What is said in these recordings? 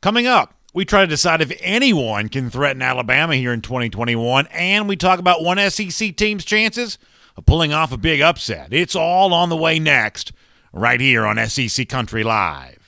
Coming up, we try to decide if anyone can threaten Alabama here in 2021, and we talk about one SEC team's chances of pulling off a big upset. It's all on the way next, right here on SEC Country Live.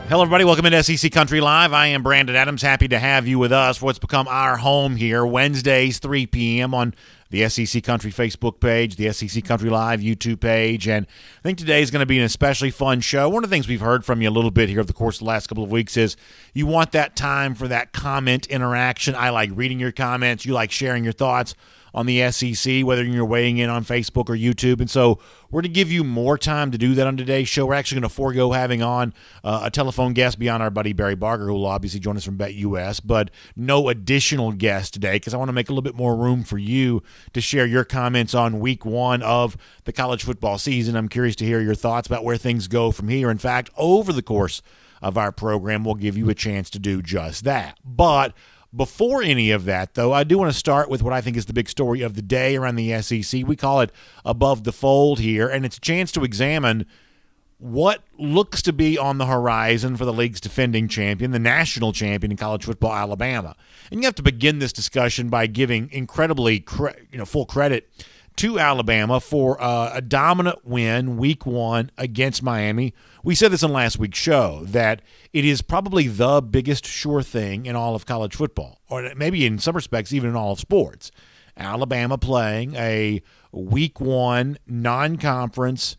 Hello, everybody. Welcome into SEC Country Live. I am Brandon Adams. Happy to have you with us for what's become our home here, Wednesdays, 3 p.m. on the SEC Country Facebook page, the SEC Country Live YouTube page, and I think today is going to be an especially fun show. One of the things we've heard from you a little bit here over the course of the last couple of weeks is you want that time for that comment interaction. I like reading your comments. You like sharing your thoughts on the SEC, whether you're weighing in on Facebook or YouTube. And so we're going to give you more time to do that on today's show. We're actually going to forego having on a telephone guest beyond our buddy Barry Barger, who will obviously join us from BetUS, but no additional guest today because I want to make a little bit more room for you to share your comments on week one of the college football season. I'm curious to hear your thoughts about where things go from here. In fact, over the course of our program, we'll give you a chance to do just that. But before any of that, though, I do want to start with what I think is the big story of the day around the SEC. We call it Above the Fold here, and it's a chance to examine what looks to be on the horizon for the league's defending champion, the national champion in college football, Alabama. And you have to begin this discussion by giving incredibly full credit to Alabama for a dominant win week one against Miami. We said this in last week's show, that it is probably the biggest sure thing in all of college football, or maybe in some respects even in all of sports. Alabama playing a week one non-conference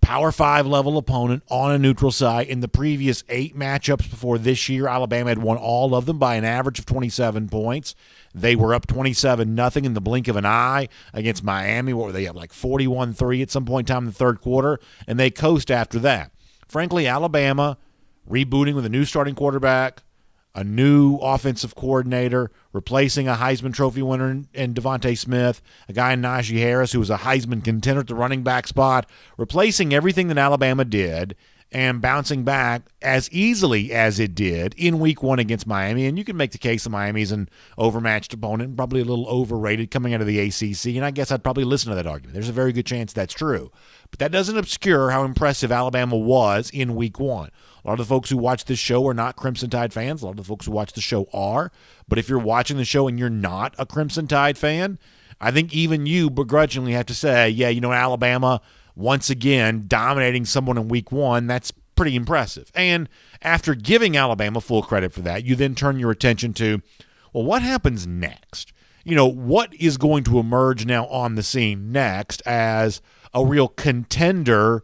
Power 5 level opponent on a neutral site. In the previous 8 matchups before this year, Alabama had won all of them by an average of 27 points. They were up 27-0 in the blink of an eye against Miami. What were they up, like 41-3 at some point in time in the third quarter? And they coast after that. Frankly, Alabama rebooting with a new starting quarterback, a new offensive coordinator, replacing a Heisman Trophy winner in Devontae Smith, a guy in Najee Harris who was a Heisman contender at the running back spot, replacing everything that Alabama did and bouncing back as easily as it did in week one against Miami. And you can make the case that Miami's an overmatched opponent, probably a little overrated coming out of the ACC, and I guess I'd probably listen to that argument. There's a very good chance that's true. But that doesn't obscure how impressive Alabama was in week one. A lot of the folks who watch this show are not Crimson Tide fans. A lot of the folks who watch the show are. But if you're watching the show and you're not a Crimson Tide fan, I think even you begrudgingly have to say, yeah, Alabama, once again, dominating someone in week one, that's pretty impressive. And after giving Alabama full credit for that, you then turn your attention to, well, what happens next? What is going to emerge now on the scene next as a real contender,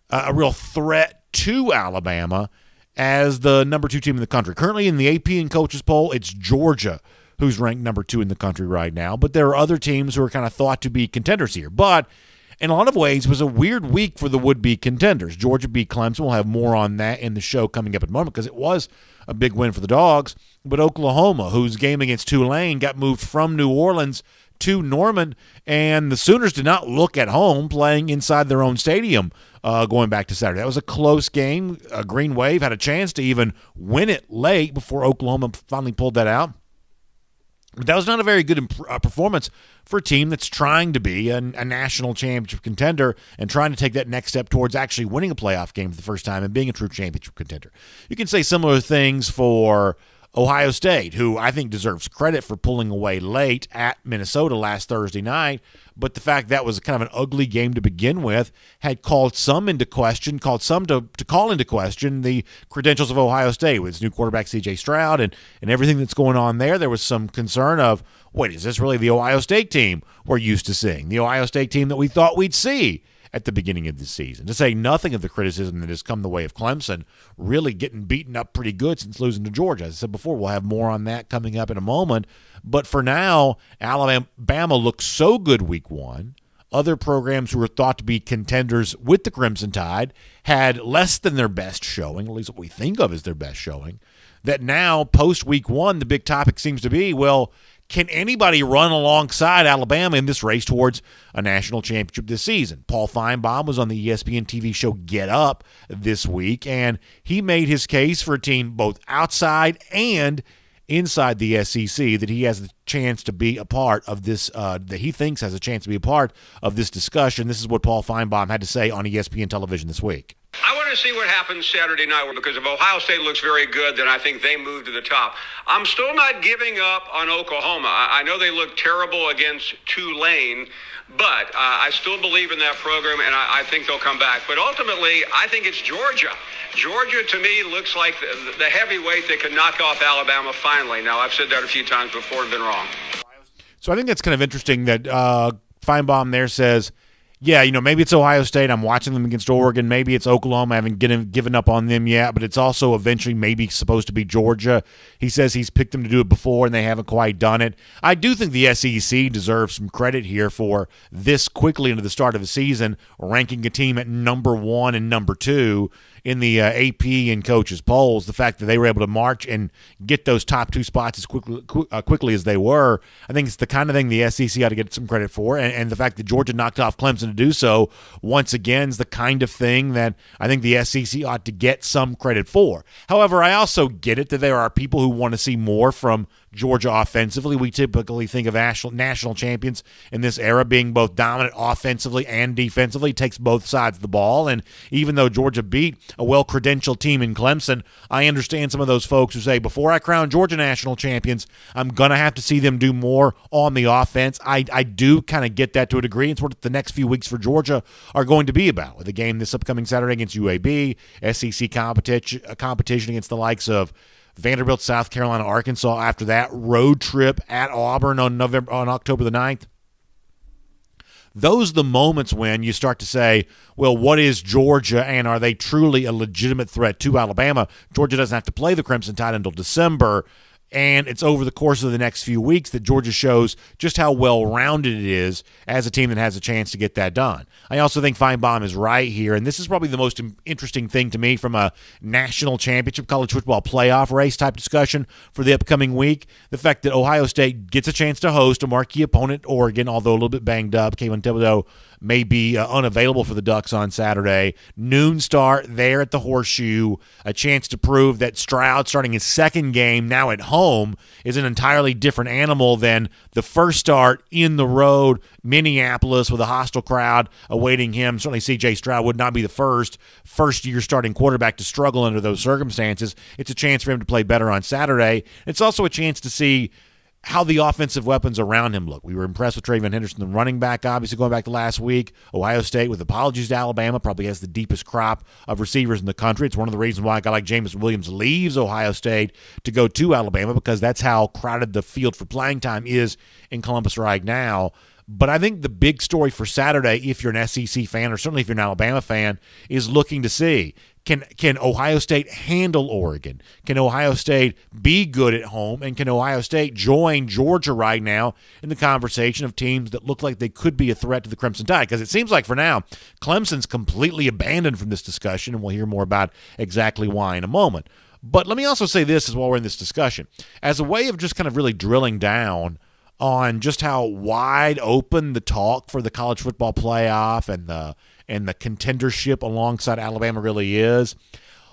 a real threat to Alabama as the number 2 team in the country. Currently in the AP and coaches poll, it's Georgia who's ranked number 2 in the country right now. But there are other teams who are kind of thought to be contenders here. But in a lot of ways, it was a weird week for the would-be contenders. Georgia beat Clemson. We'll have more on that in the show coming up in a moment because it was a big win for the Dogs. But Oklahoma, whose game against Tulane got moved from New Orleans to Norman, and the Sooners did not look at home playing inside their own stadium going back to Saturday. That was a close game. Green Wave had a chance to even win it late before Oklahoma finally pulled that out. But that was not a very good performance for a team that's trying to be a national championship contender and trying to take that next step towards actually winning a playoff game for the first time and being a true championship contender. You can say similar things for Ohio State, who I think deserves credit for pulling away late at Minnesota last Thursday night, but the fact that was kind of an ugly game to begin with had called some into question, called some to call into question the credentials of Ohio State with its new quarterback C.J. Stroud and everything that's going on there. There was some concern of, wait, is this really the Ohio State team we're used to seeing, the Ohio State team that we thought we'd see at the beginning of the season? To say nothing of the criticism that has come the way of Clemson, really getting beaten up pretty good since losing to Georgia. As I said before, we'll have more on that coming up in a moment. But for now, Alabama looked so good week one. Other programs who were thought to be contenders with the Crimson Tide had less than their best showing, at least what we think of as their best showing, that now, post-week one, the big topic seems to be, well, can anybody run alongside Alabama in this race towards a national championship this season? Paul Feinbaum was on the ESPN TV show Get Up this week, and he made his case for a team both outside and inside the SEC that he has the chance to be a part of this, that he thinks has a chance to be a part of this discussion. This is what Paul Feinbaum had to say on ESPN television this week. I want to see what happens Saturday night, because if Ohio State looks very good, then I think they move to the top. I'm still not giving up on Oklahoma. I know they look terrible against Tulane, but I still believe in that program, and I think they'll come back. But ultimately, I think it's Georgia. Georgia, to me, looks like the heavyweight that could knock off Alabama finally. Now, I've said that a few times before and been wrong. So I think that's kind of interesting that Feinbaum there says, yeah, maybe it's Ohio State. I'm watching them against Oregon. Maybe it's Oklahoma. I haven't given up on them yet, but it's also eventually maybe supposed to be Georgia. He says he's picked them to do it before, and they haven't quite done it. I do think the SEC deserves some credit here for this quickly into the start of the season, ranking a team at number 1 and number 2 in the AP and coaches polls. The fact that they were able to march and get those top 2 spots as quickly as they were, I think it's the kind of thing the SEC ought to get some credit for. And the fact that Georgia knocked off Clemson to do so, once again, is the kind of thing that I think the SEC ought to get some credit for. However, I also get it that there are people who want to see more from Georgia offensively. We typically think of national champions in this era being both dominant offensively and defensively. It takes both sides of the ball, and even though Georgia beat a well-credentialed team in Clemson, I understand some of those folks who say, before I crown Georgia national champions, I'm going to have to see them do more on the offense. I do kind of get that to a degree. It's what the next few weeks for Georgia are going to be about, with a game this upcoming Saturday against UAB, SEC competition against the likes of Vanderbilt, South Carolina, Arkansas. After that, road trip at Auburn on October the 9th. Those are the moments when you start to say, well, what is Georgia, and are they truly a legitimate threat to Alabama? Georgia doesn't have to play the Crimson Tide until December, and it's over the course of the next few weeks that Georgia shows just how well-rounded it is as a team that has a chance to get that done. I also think Feinbaum is right here, and this is probably the most interesting thing to me from a national championship college football playoff race type discussion for the upcoming week. The fact that Ohio State gets a chance to host a marquee opponent, Oregon, although a little bit banged up. Kayvon Thibodeau may be unavailable for the Ducks on Saturday. Noon start there at the Horseshoe, a chance to prove that Stroud, starting his second game now at home, is an entirely different animal than the first start in the road, Minneapolis, with a hostile crowd awaiting him. Certainly C.J. Stroud would not be the first-year starting quarterback to struggle under those circumstances. It's a chance for him to play better on Saturday. It's also a chance to see how the offensive weapons around him look. We were impressed with Travion Henderson, the running back, obviously going back to last week. Ohio State, with apologies to Alabama, probably has the deepest crop of receivers in the country. It's one of the reasons why a guy like Jameson Williams leaves Ohio State to go to Alabama, because that's how crowded the field for playing time is in Columbus right now. But I think the big story for Saturday, if you're an SEC fan, or certainly if you're an Alabama fan, is looking to see, can Ohio State handle Oregon? Can Ohio State be good at home? And can Ohio State join Georgia right now in the conversation of teams that look like they could be a threat to the Crimson Tide? Because it seems like for now, Clemson's completely abandoned from this discussion, and we'll hear more about exactly why in a moment. But let me also say this as while we're in this discussion. As a way of just kind of really drilling down on just how wide open the talk for the college football playoff and the contendership alongside Alabama really is,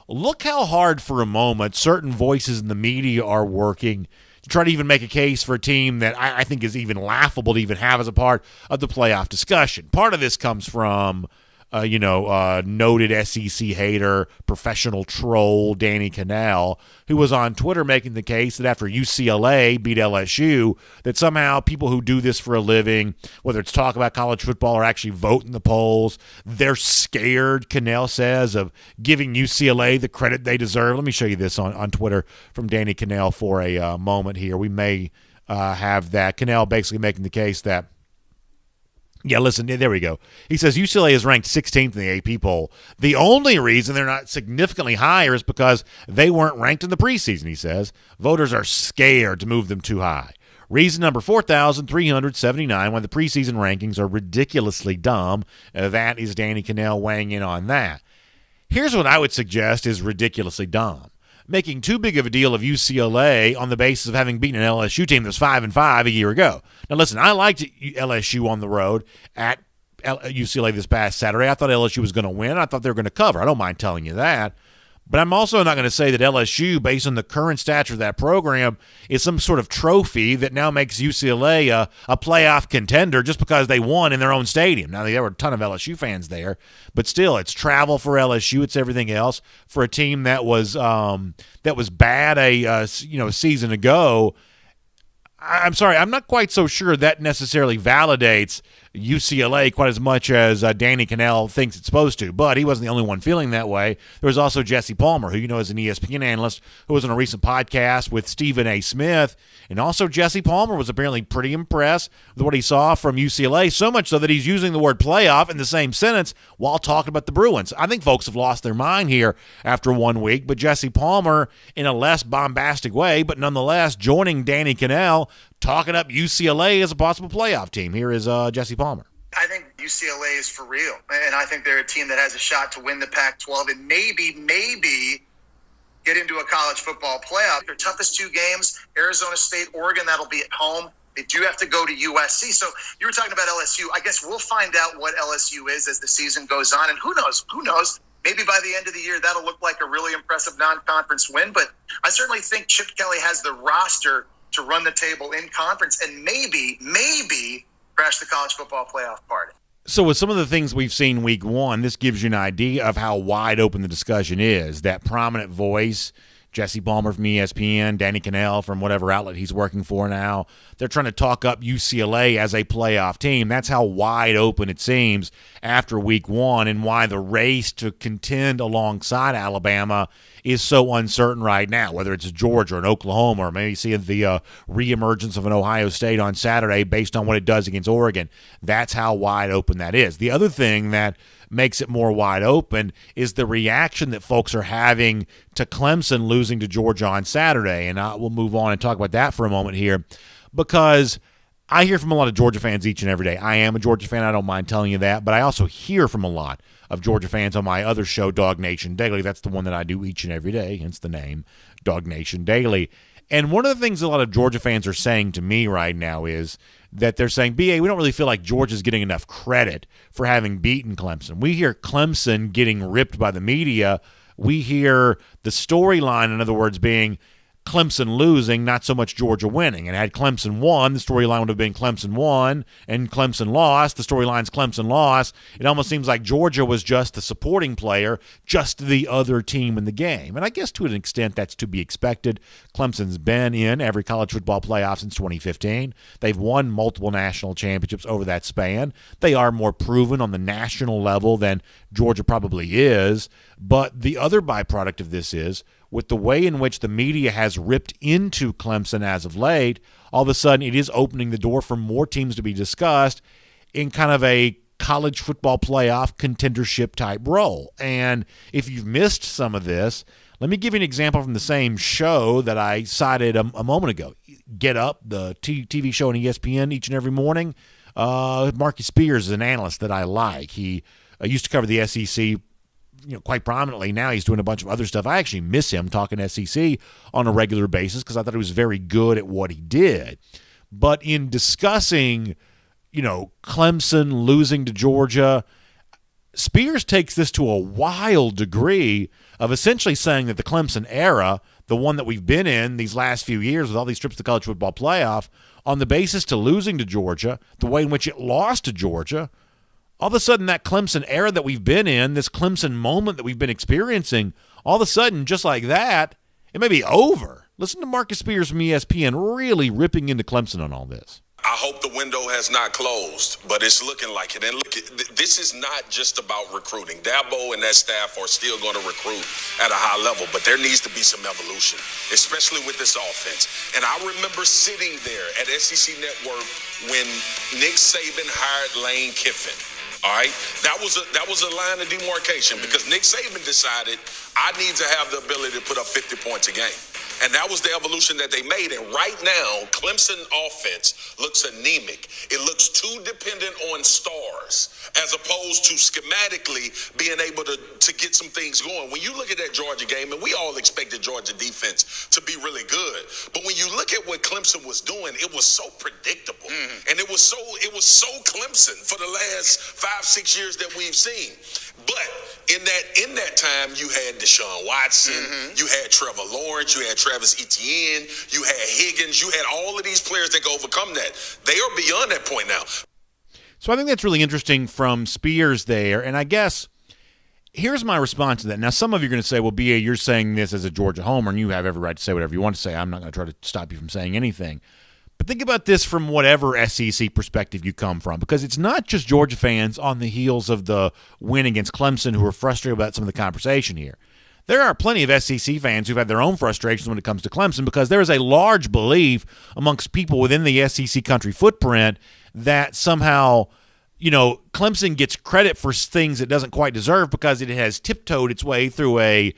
look how hard for a moment certain voices in the media are working to try to even make a case for a team that I think is even laughable to even have as a part of the playoff discussion. Part of this comes from noted SEC hater, professional troll Danny Cannell, who was on Twitter making the case that after UCLA beat LSU, that somehow people who do this for a living, whether it's talk about college football or actually vote in the polls, they're scared, Cannell says, of giving UCLA the credit they deserve. Let me show you this on Twitter from Danny Cannell for a moment here. We may have that. Cannell basically making the case that, yeah, listen, there we go. He says UCLA is ranked 16th in the AP poll. The only reason they're not significantly higher is because they weren't ranked in the preseason, he says. Voters are scared to move them too high. Reason number 4,379 why the preseason rankings are ridiculously dumb. That is Danny Cannell weighing in on that. Here's what I would suggest is ridiculously dumb. Making too big of a deal of UCLA on the basis of having beaten an LSU team that was 5-5 a year ago. Now, listen, I liked LSU on the road at UCLA this past Saturday. I thought LSU was going to win. I thought they were going to cover. I don't mind telling you that. But I'm also not going to say that LSU, based on the current stature of that program, is some sort of trophy that now makes UCLA a playoff contender just because they won in their own stadium. Now, there were a ton of LSU fans there, but still, it's travel for LSU. It's everything else for a team that was bad a season ago. I'm sorry, I'm not quite so sure that necessarily validates UCLA quite as much as Danny Cannell thinks it's supposed to, but he wasn't the only one feeling that way. There was also Jesse Palmer, who you know is an ESPN analyst, who was on a recent podcast with Stephen A. Smith, and also Jesse Palmer was apparently pretty impressed with what he saw from UCLA, so much so that he's using the word playoff in the same sentence while talking about the Bruins. I think folks have lost their mind here after 1 week, but Jesse Palmer, in a less bombastic way, but nonetheless joining Danny Cannell, talking up UCLA as a possible playoff team. Here is Jesse Palmer. I think UCLA is for real, and I think they're a team that has a shot to win the Pac-12 and maybe get into a college football playoff. Their toughest two games, Arizona State, Oregon, that'll be at home. They do have to go to USC. So you were talking about LSU. I guess we'll find out what LSU is as the season goes on, and who knows? Maybe by the end of the year, that'll look like a really impressive non-conference win, but I certainly think Chip Kelly has the roster to run the table in conference and maybe crash the college football playoff party. So with some of the things we've seen week one, this gives you an idea of how wide open the discussion is. That prominent voice, Jesse Palmer from ESPN, Danny Cannell from whatever outlet he's working for now, they're trying to talk up UCLA as a playoff team. That's how wide open it seems after week one, and why the race to contend alongside Alabama is so uncertain right now, whether it's Georgia or an Oklahoma, or maybe seeing the reemergence of an Ohio State on Saturday based on what it does against Oregon. That's how wide open that is. The other thing that makes it more wide open is the reaction that folks are having to Clemson losing to Georgia on Saturday, and we'll move on and talk about that for a moment here, because I hear from a lot of Georgia fans each and every day. I am a Georgia fan, I don't mind telling you that, but I also hear from a lot of Georgia fans on my other show, Dog Nation Daily. That's the one that I do each and every day, hence the name, Dog Nation Daily. And one of the things a lot of Georgia fans are saying to me right now is that they're saying, BA, we don't really feel like Georgia's getting enough credit for having beaten Clemson. We hear Clemson getting ripped by the media. We hear the storyline, in other words, being Clemson losing, not so much Georgia winning. And had Clemson won, the storyline would have been Clemson won, and Clemson lost. The storyline's Clemson lost. It almost seems like Georgia was just the supporting player, just the other team in the game. And I guess to an extent that's to be expected. Clemson's been in every college football playoff since 2015. They've won multiple national championships over that span. They are more proven on the national level than Georgia probably is. But the other byproduct of this is, with the way in which the media has ripped into Clemson as of late, all of a sudden it is opening the door for more teams to be discussed in kind of a college football playoff contendership type role. And if you've missed some of this, let me give you an example from the same show that I cited a moment ago. Get Up, the TV show on ESPN each and every morning. Marcus Spears is an analyst that I like. He used to cover the SEC quite prominently. Now he's doing a bunch of other stuff. I actually miss him talking SEC on a regular basis because I thought he was very good at what he did. But in discussing, Clemson losing to Georgia, Spears takes this to a wild degree of essentially saying that the Clemson era, the one that we've been in these last few years with all these trips to the college football playoff, on the basis to losing to Georgia, the way in which it lost to Georgia, all of a sudden that Clemson era that we've been in, this Clemson moment that we've been experiencing, all of a sudden, just like that, it may be over. Listen to Marcus Spears from ESPN really ripping into Clemson on all this. I hope the window has not closed, but it's looking like it. And look, this is not just about recruiting. Dabo and that staff are still going to recruit at a high level, but there needs to be some evolution, especially with this offense. And I remember sitting there at SEC Network when Nick Saban hired Lane Kiffin. All right, that was a line of demarcation because Nick Saban decided I need to have the ability to put up 50 points a game. And that was the evolution that they made. And right now, Clemson offense looks anemic. It looks too dependent on stars as opposed to schematically being able to get some things going. When you look at that Georgia game, and we all expected Georgia defense to be really good, but when you look at what Clemson was doing, it was so predictable. And it was so Clemson for the last 5-6 years that we've seen. But In that time, you had Deshaun Watson, you had Trevor Lawrence, you had Travis Etienne, you had Higgins, you had all of these players that could overcome that. They are beyond that point now. So I think that's really interesting from Spears there, and I guess here's my response to that. Now, some of you are going to say, well, B.A., you're saying this as a Georgia homer, and you have every right to say whatever you want to say. I'm not going to try to stop you from saying anything. But think about this from whatever SEC perspective you come from, because it's not just Georgia fans on the heels of the win against Clemson who are frustrated about some of the conversation here. There are plenty of SEC fans who've had their own frustrations when it comes to Clemson, because there is a large belief amongst people within the SEC country footprint that somehow, Clemson gets credit for things it doesn't quite deserve because it has tiptoed its way through a,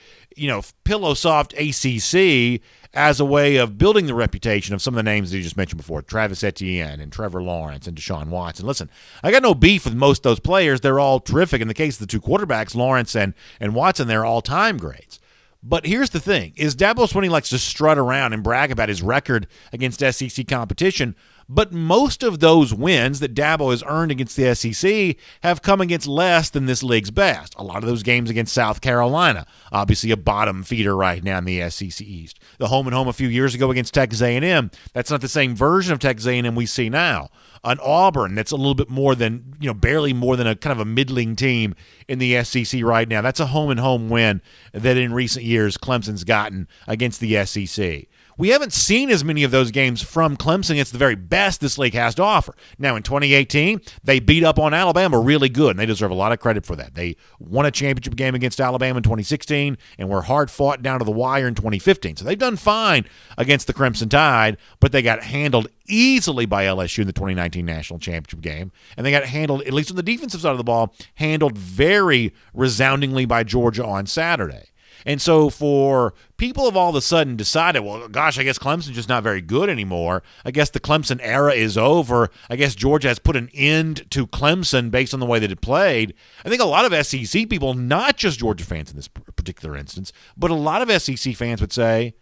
pillow soft ACC as a way of building the reputation of some of the names that you just mentioned before, Travis Etienne and Trevor Lawrence and Deshaun Watson. Listen, I got no beef with most of those players. They're all terrific. In the case of the two quarterbacks, Lawrence and Watson, they're all-time greats. But here's the thing, is Dabo Swinney likes to strut around and brag about his record against SEC competition, but most of those wins that Dabo has earned against the SEC have come against less than this league's best. A lot of those games against South Carolina, obviously a bottom feeder right now in the SEC East. The home and home a few years ago against Texas A&M, that's not the same version of Texas A&M we see now. An Auburn that's a little bit more than, barely more than a kind of a middling team in the SEC right now. That's a home and home win that in recent years Clemson's gotten against the SEC. We haven't seen as many of those games from Clemson. It's the very best this league has to offer. Now, in 2018, they beat up on Alabama really good, and they deserve a lot of credit for that. They won a championship game against Alabama in 2016 and were hard fought down to the wire in 2015. So they've done fine against the Crimson Tide, but they got handled easily by LSU in the 2019 national championship game, and they got handled, at least on the defensive side of the ball, handled very resoundingly by Georgia on Saturday. And so for people have all of a sudden decided, well, gosh, I guess Clemson's just not very good anymore. I guess the Clemson era is over. I guess Georgia has put an end to Clemson based on the way that it played. I think a lot of SEC people, not just Georgia fans in this particular instance, but a lot of SEC fans would say,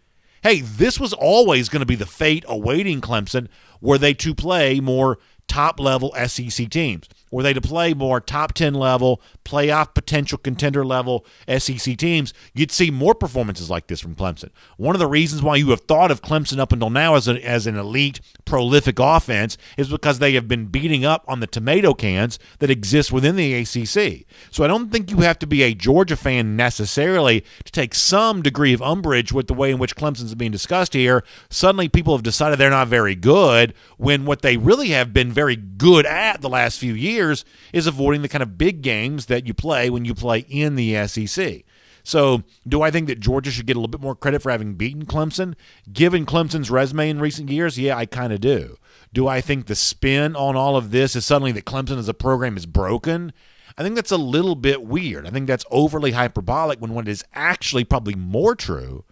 hey, this was always going to be the fate awaiting Clemson, were they to play more top-level SEC teams, were they to play more top 10 level, playoff potential contender level SEC teams, you'd see more performances like this from Clemson. One of the reasons why you have thought of Clemson up until now as an elite, prolific offense is because they have been beating up on the tomato cans that exist within the ACC. So I don't think you have to be a Georgia fan necessarily to take some degree of umbrage with the way in which Clemson's being discussed here. Suddenly people have decided they're not very good, when what they really have been very good at the last few years is avoiding the kind of big games that you play when you play in the SEC. So do I think that Georgia should get a little bit more credit for having beaten Clemson? Given Clemson's resume in recent years, yeah, I kind of do. Do I think the spin on all of this is suddenly that Clemson as a program is broken? I think that's a little bit weird. I think that's overly hyperbolic when what is actually probably more true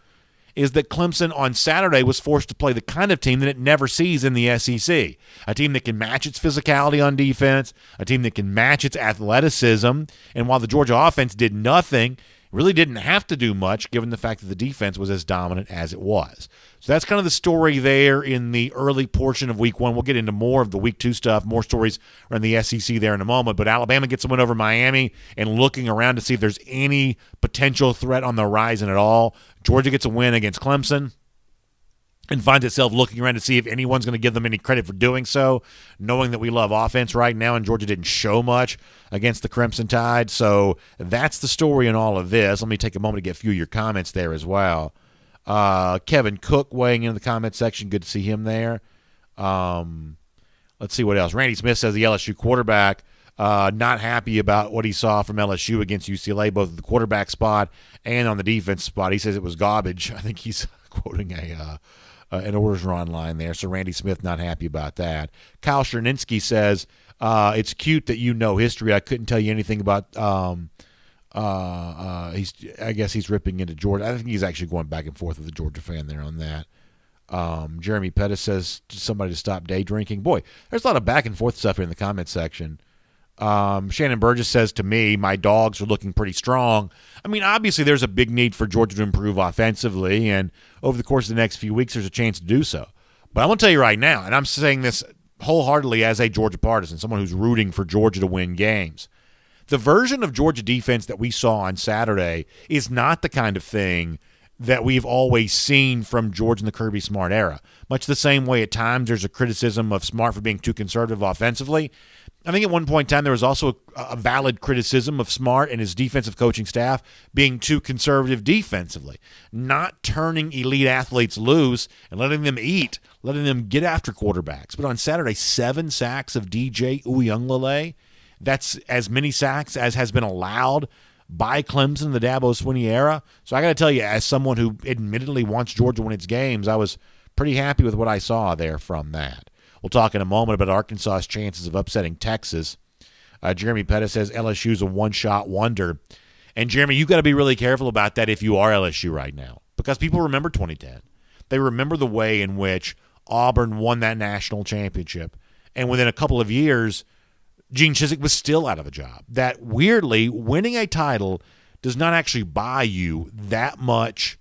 is that Clemson on Saturday was forced to play the kind of team that it never sees in the SEC. A team that can match its physicality on defense, a team that can match its athleticism, and while the Georgia offense did nothing, really didn't have to do much given the fact that the defense was as dominant as it was. So that's kind of the story there in the early portion of Week 1. We'll get into more of the Week 2 stuff, more stories around the SEC there in a moment. But Alabama gets a win over Miami and looking around to see if there's any potential threat on the horizon at all. Georgia gets a win against Clemson and finds itself looking around to see if anyone's going to give them any credit for doing so, knowing that we love offense right now, and Georgia didn't show much against the Crimson Tide. So that's the story in all of this. Let me take a moment to get a few of your comments there as well. Kevin Cook weighing in the comment section. Good to see him there. Let's see what else. Randy Smith says the LSU quarterback not happy about what he saw from LSU against UCLA, both at the quarterback spot and on the defense spot. He says it was garbage. I think he's quoting an Orgeron line there. So Randy Smith not happy about that. Kyle Cherninsky says, it's cute that you know history. I couldn't tell you anything about I guess he's ripping into Georgia. I think he's actually going back and forth with a Georgia fan there on that. Jeremy Pettis says somebody to stop day drinking. Boy, there's a lot of back and forth stuff here in the comment section. Shannon Burgess says to me, my dogs are looking pretty strong. I mean, obviously there's a big need for Georgia to improve offensively, and over the course of the next few weeks there's a chance to do so. But I'm going to tell you right now, and I'm saying this wholeheartedly as a Georgia partisan, someone who's rooting for Georgia to win games, The version of Georgia defense that we saw on Saturday is not the kind of thing that we've always seen from Georgia in the Kirby Smart era. Much the same way at times there's a criticism of Smart for being too conservative offensively. I think at one point in time there was also a valid criticism of Smart and his defensive coaching staff being too conservative defensively, not turning elite athletes loose and letting them eat, letting them get after quarterbacks. But on Saturday, 7 sacks of DJ Uiagalelei. That's as many sacks as has been allowed by Clemson in the Dabo Swinney era. So I got to tell you, as someone who admittedly wants Georgia to win its games, I was pretty happy with what I saw there from that. We'll talk in a moment about Arkansas's chances of upsetting Texas. Jeremy Pettis says LSU's a one-shot wonder. And, Jeremy, you've got to be really careful about that if you are LSU right now, because people remember 2010. They remember the way in which Auburn won that national championship, and within a couple of years, Gene Chizik was still out of a job. That, weirdly, winning a title does not actually buy you that much,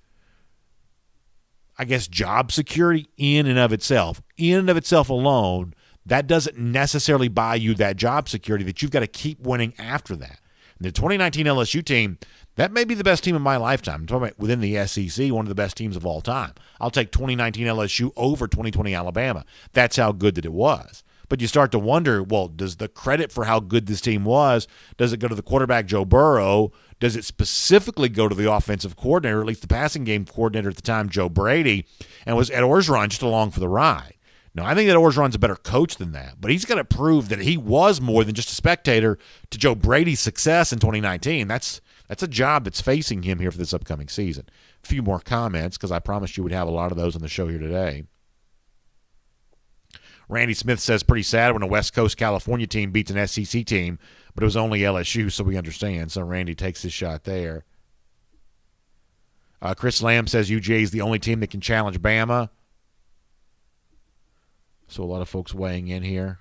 I guess, job security in and of itself. In and of itself alone, that doesn't necessarily buy you that job security that you've got to keep winning after that. And the 2019 LSU team, that may be the best team of my lifetime. I'm talking about within the SEC, one of the best teams of all time. I'll take 2019 LSU over 2020 Alabama. That's how good that it was. But you start to wonder, well, does the credit for how good this team was, does it go to the quarterback Joe Burrow? Does it specifically go to the offensive coordinator, or at least the passing game coordinator at the time, Joe Brady? And was Ed Orgeron just along for the ride? No, I think that Orgeron's a better coach than that. But he's got to prove that he was more than just a spectator to Joe Brady's success in 2019. That's a job that's facing him here for this upcoming season. A few more comments, because I promised you would have a lot of those on the show here today. Randy Smith says, pretty sad when a West Coast California team beats an SEC team, but it was only LSU, so we understand. So Randy takes his shot there. Chris Lamb says UGA is the only team that can challenge Bama. So a lot of folks weighing in here.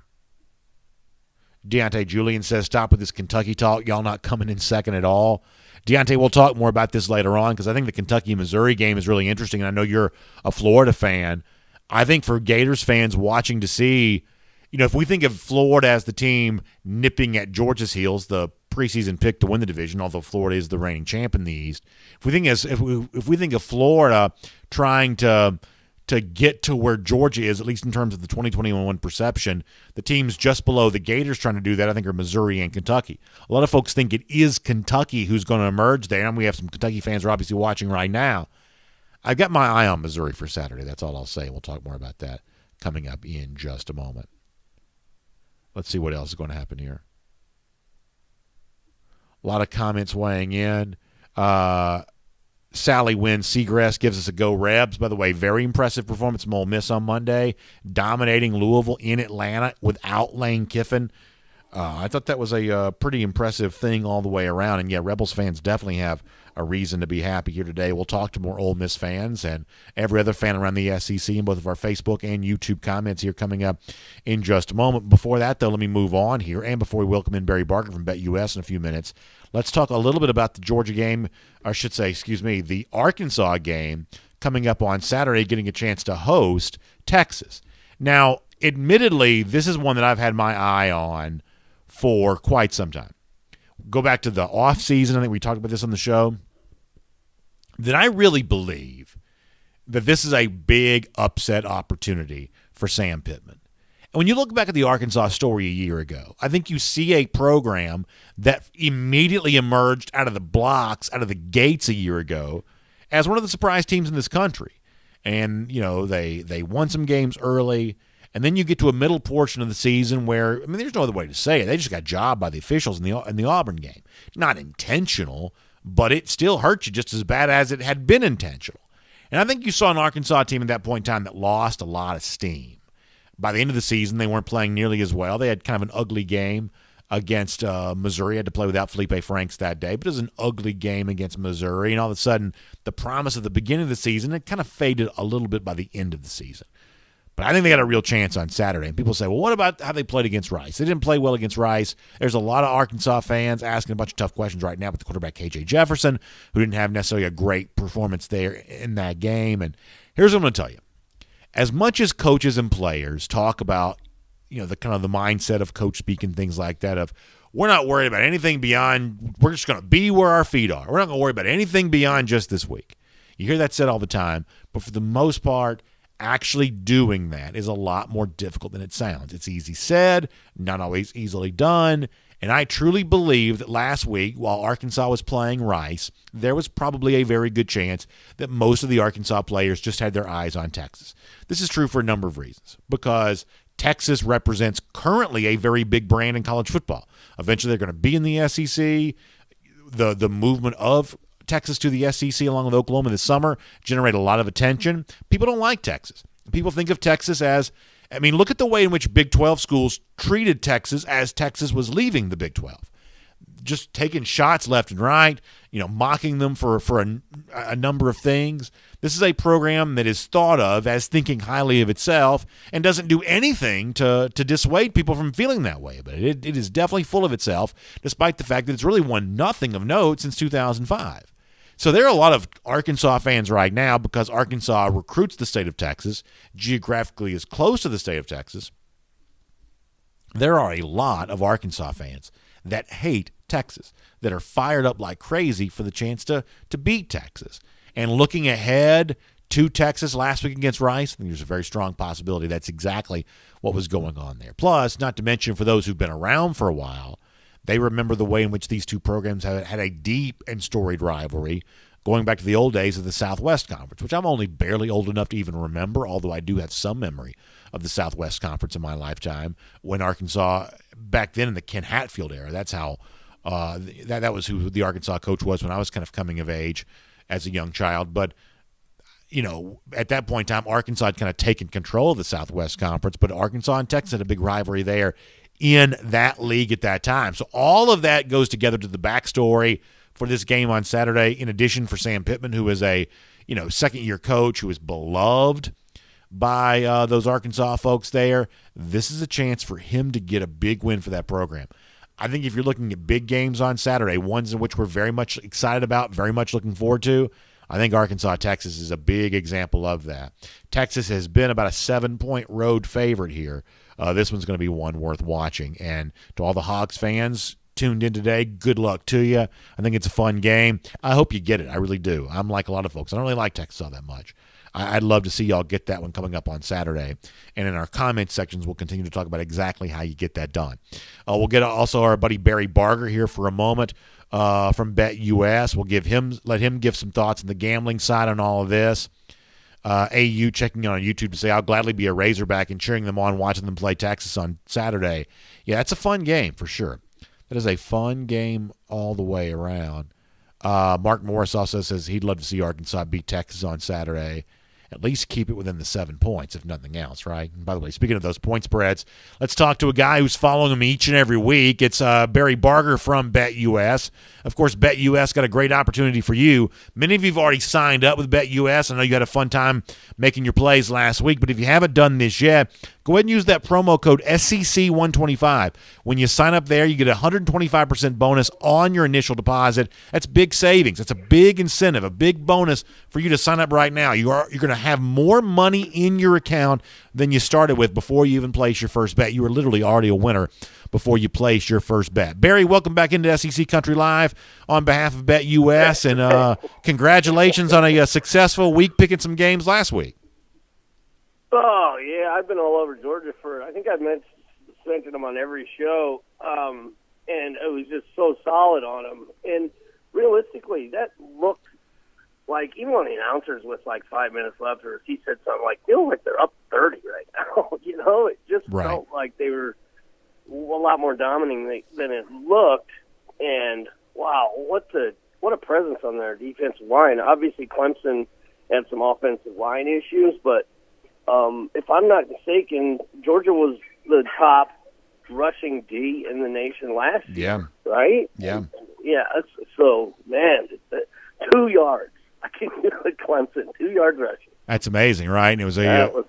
Deontay Julian says, stop with this Kentucky talk. Y'all not coming in second at all. Deontay, we'll talk more about this later on, because I think the Kentucky-Missouri game is really interesting, and I know you're a Florida fan. I think for Gators fans watching to see, if we think of Florida as the team nipping at Georgia's heels, the preseason pick to win the division, although Florida is the reigning champ in the East. If we think of Florida trying to get to where Georgia is, at least in terms of the 2021 perception, the teams just below the Gators trying to do that, I think, are Missouri and Kentucky. A lot of folks think it is Kentucky who's going to emerge there, and we have some Kentucky fans who are obviously watching right now. I've got my eye on Missouri for Saturday. That's all I'll say. We'll talk more about that coming up in just a moment. Let's see what else is going to happen here. A lot of comments weighing in. Sally wins. Seagrass gives us a go Rebs. By the way, very impressive performance from Ole Miss on Monday, dominating Louisville in Atlanta without Lane Kiffin. I thought that was a pretty impressive thing all the way around. And, yeah, Rebels fans definitely have a reason to be happy here today. We'll talk to more Ole Miss fans and every other fan around the SEC in both of our Facebook and YouTube comments here coming up in just a moment. Before that, though, let me move on here. And before we welcome in Barry Barker from BetUS in a few minutes, let's talk a little bit about the Georgia game, or I should say, the Arkansas game coming up on Saturday, getting a chance to host Texas. Now, admittedly, this is one that I've had my eye on for quite some time. Go back to the offseason, I think we talked about this on the show, that I really believe that this is a big upset opportunity for Sam Pittman. And when you look back at the Arkansas story a year ago, I think you see a program that immediately emerged out of the blocks, out of the gates a year ago, as one of the surprise teams in this country. And, they won some games early. And then you get to a middle portion of the season where, there's no other way to say it. They just got jobbed by the officials in the Auburn game. Not intentional, but it still hurt you just as bad as it had been intentional. And I think you saw an Arkansas team at that point in time that lost a lot of steam. By the end of the season, they weren't playing nearly as well. They had kind of an ugly game against Missouri. Had to play without Felipe Franks that day, but it was an ugly game against Missouri. And all of a sudden, the promise at the beginning of the season, it kind of faded a little bit by the end of the season. But I think they got a real chance on Saturday. And people say, well, what about how they played against Rice? They didn't play well against Rice. There's a lot of Arkansas fans asking a bunch of tough questions right now with the quarterback KJ Jefferson, who didn't have necessarily a great performance there in that game. And here's what I'm going to tell you. As much as coaches and players talk about, the kind of the mindset of coach speak and things like that of, we're not worried about anything beyond, we're just going to be where our feet are. We're not going to worry about anything beyond just this week. You hear that said all the time, but for the most part, actually doing that is a lot more difficult than it sounds. It's easy said, not always easily done, and I truly believe that last week, while Arkansas was playing Rice, there was probably a very good chance that most of the Arkansas players just had their eyes on Texas. This is true for a number of reasons, because Texas represents currently a very big brand in college football. Eventually they're going to be in the SEC. The movement of Texas to the SEC along with Oklahoma this summer generate a lot of attention. People don't like Texas. People think of Texas as, I mean, look at the way in which Big 12 schools treated Texas as Texas was leaving the Big 12. Just taking shots left and right, mocking them for a number of things. This is a program that is thought of as thinking highly of itself and doesn't do anything to dissuade people from feeling that way. But it is definitely full of itself, despite the fact that it's really won nothing of note since 2005. So there are a lot of Arkansas fans right now because Arkansas recruits the state of Texas, geographically is close to the state of Texas. There are a lot of Arkansas fans that hate Texas, that are fired up like crazy for the chance to beat Texas. And looking ahead to Texas last week against Rice, I think there's a very strong possibility that's exactly what was going on there. Plus, not to mention for those who've been around for a while, they remember the way in which these two programs had a deep and storied rivalry going back to the old days of the Southwest Conference, which I'm only barely old enough to even remember, although I do have some memory of the Southwest Conference in my lifetime when Arkansas, back then in the Ken Hatfield era, that's how that was who the Arkansas coach was when I was kind of coming of age as a young child. But, at that point in time, Arkansas had kind of taken control of the Southwest Conference, but Arkansas and Texas had a big rivalry there in that league at that time. So all of that goes together to the backstory for this game on Saturday, in addition for Sam Pittman, who is a second-year coach who is beloved by those Arkansas folks there. This is a chance for him to get a big win for that program. I think if you're looking at big games on Saturday, ones in which we're very much excited about, very much looking forward to, I think Arkansas-Texas is a big example of that. Texas has been about a 7-point road favorite here. This one's going to be one worth watching. And to all the Hogs fans tuned in today, good luck to you. I think it's a fun game. I hope you get it. I really do. I'm like a lot of folks. I don't really like Texas all that much. I'd love to see y'all get that one coming up on Saturday. And in our comment sections, we'll continue to talk about exactly how you get that done. We'll get also our buddy Barry Barger here for a moment from BetUS. We'll let him give some thoughts on the gambling side on all of this. AU checking on YouTube to say, I'll gladly be a Razorback and cheering them on, watching them play Texas on Saturday. Yeah, that's a fun game for sure. That is a fun game all the way around. Mark Morris also says he'd love to see Arkansas beat Texas on Saturday. At least keep it within the 7 points, if nothing else, right? And by the way, speaking of those point spreads, let's talk to a guy who's following them each and every week. It's Barry Barger from BetUS. Of course, BetUS got a great opportunity for you. Many of you have already signed up with BetUS. I know you had a fun time making your plays last week, but if you haven't done this yet, go ahead and use that promo code SEC125. When you sign up there, you get a 125% bonus on your initial deposit. That's big savings. That's a big incentive, a big bonus for you to sign up right now. You're going to have more money in your account than you started with before you even place your first bet. You were literally already a winner before you place your first bet. Barry, welcome back into SEC Country Live on behalf of BetUS, and congratulations on a successful week picking some games last week. Oh, yeah, I've been all over Georgia I think I've mentioned them on every show, and it was just so solid on them. And realistically, that looked like, even when the announcers with like 5 minutes left, or he said something like, feel like they're up 30 right now. It just felt like they were a lot more dominating than it looked. And wow, what a presence on their defensive line. Obviously, Clemson had some offensive line issues, but if I'm not mistaken, Georgia was the top rushing D in the nation last year, right? Yeah. Yeah, so, man, 2 yards. I can do it, Clemson, 2 yards rushing. That's amazing, right? And it was that was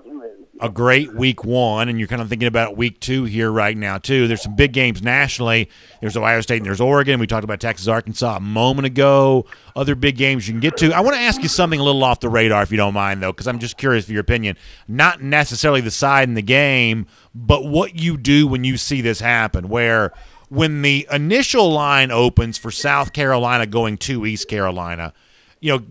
amazing. A great week one, and you're kind of thinking about week two here right now, too. There's some big games nationally. There's Ohio State and there's Oregon. We talked about Texas, Arkansas a moment ago. Other big games you can get to. I want to ask you something a little off the radar, if you don't mind, though, because I'm just curious for your opinion. Not necessarily the side in the game, but what you do when you see this happen, where when the initial line opens for South Carolina going to East Carolina,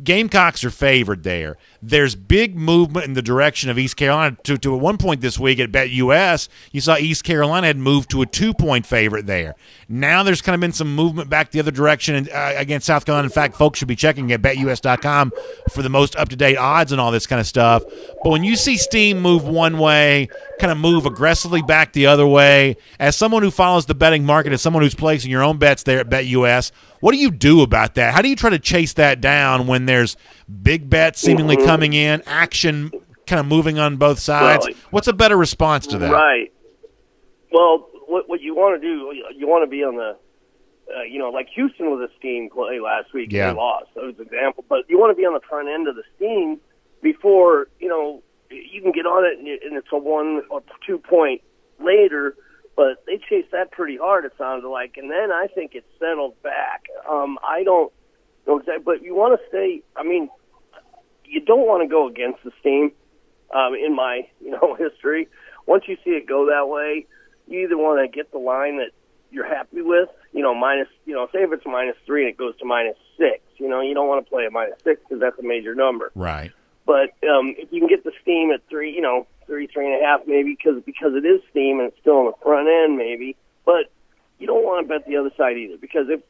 Gamecocks are favored there. There's big movement in the direction of East Carolina. To at one point this week at BetUS, you saw East Carolina had moved to a 2-point favorite there. Now there's kind of been some movement back the other direction against South Carolina. In fact, folks should be checking at BetUS.com for the most up-to-date odds and all this kind of stuff. But when you see steam move one way, kind of move aggressively back the other way, as someone who follows the betting market, as someone who's placing your own bets there at BetUS, what do you do about that? How do you try to chase that down when there's big bets seemingly coming in, action kind of moving on both sides? What's a better response to that? Right. Well, what you want to do, you want to be on the, like Houston was a steam play last week. Yeah. They lost. That was an example. But you want to be on the front end of the steam before, you can get on it and it's a 1 or 2 point later. But they chased that pretty hard, it sounded like. And then I think it settled back. I don't know exactly, but you want to stay, you don't want to go against the steam in my, history. Once you see it go that way, you either want to get the line that you're happy with, minus, say if it's -3 and it goes to -6, you don't want to play at -6 because that's a major number. Right. But if you can get the steam at 3, 3.5 maybe because it is steam and it's still on the front end maybe. But you don't want to bet the other side either because if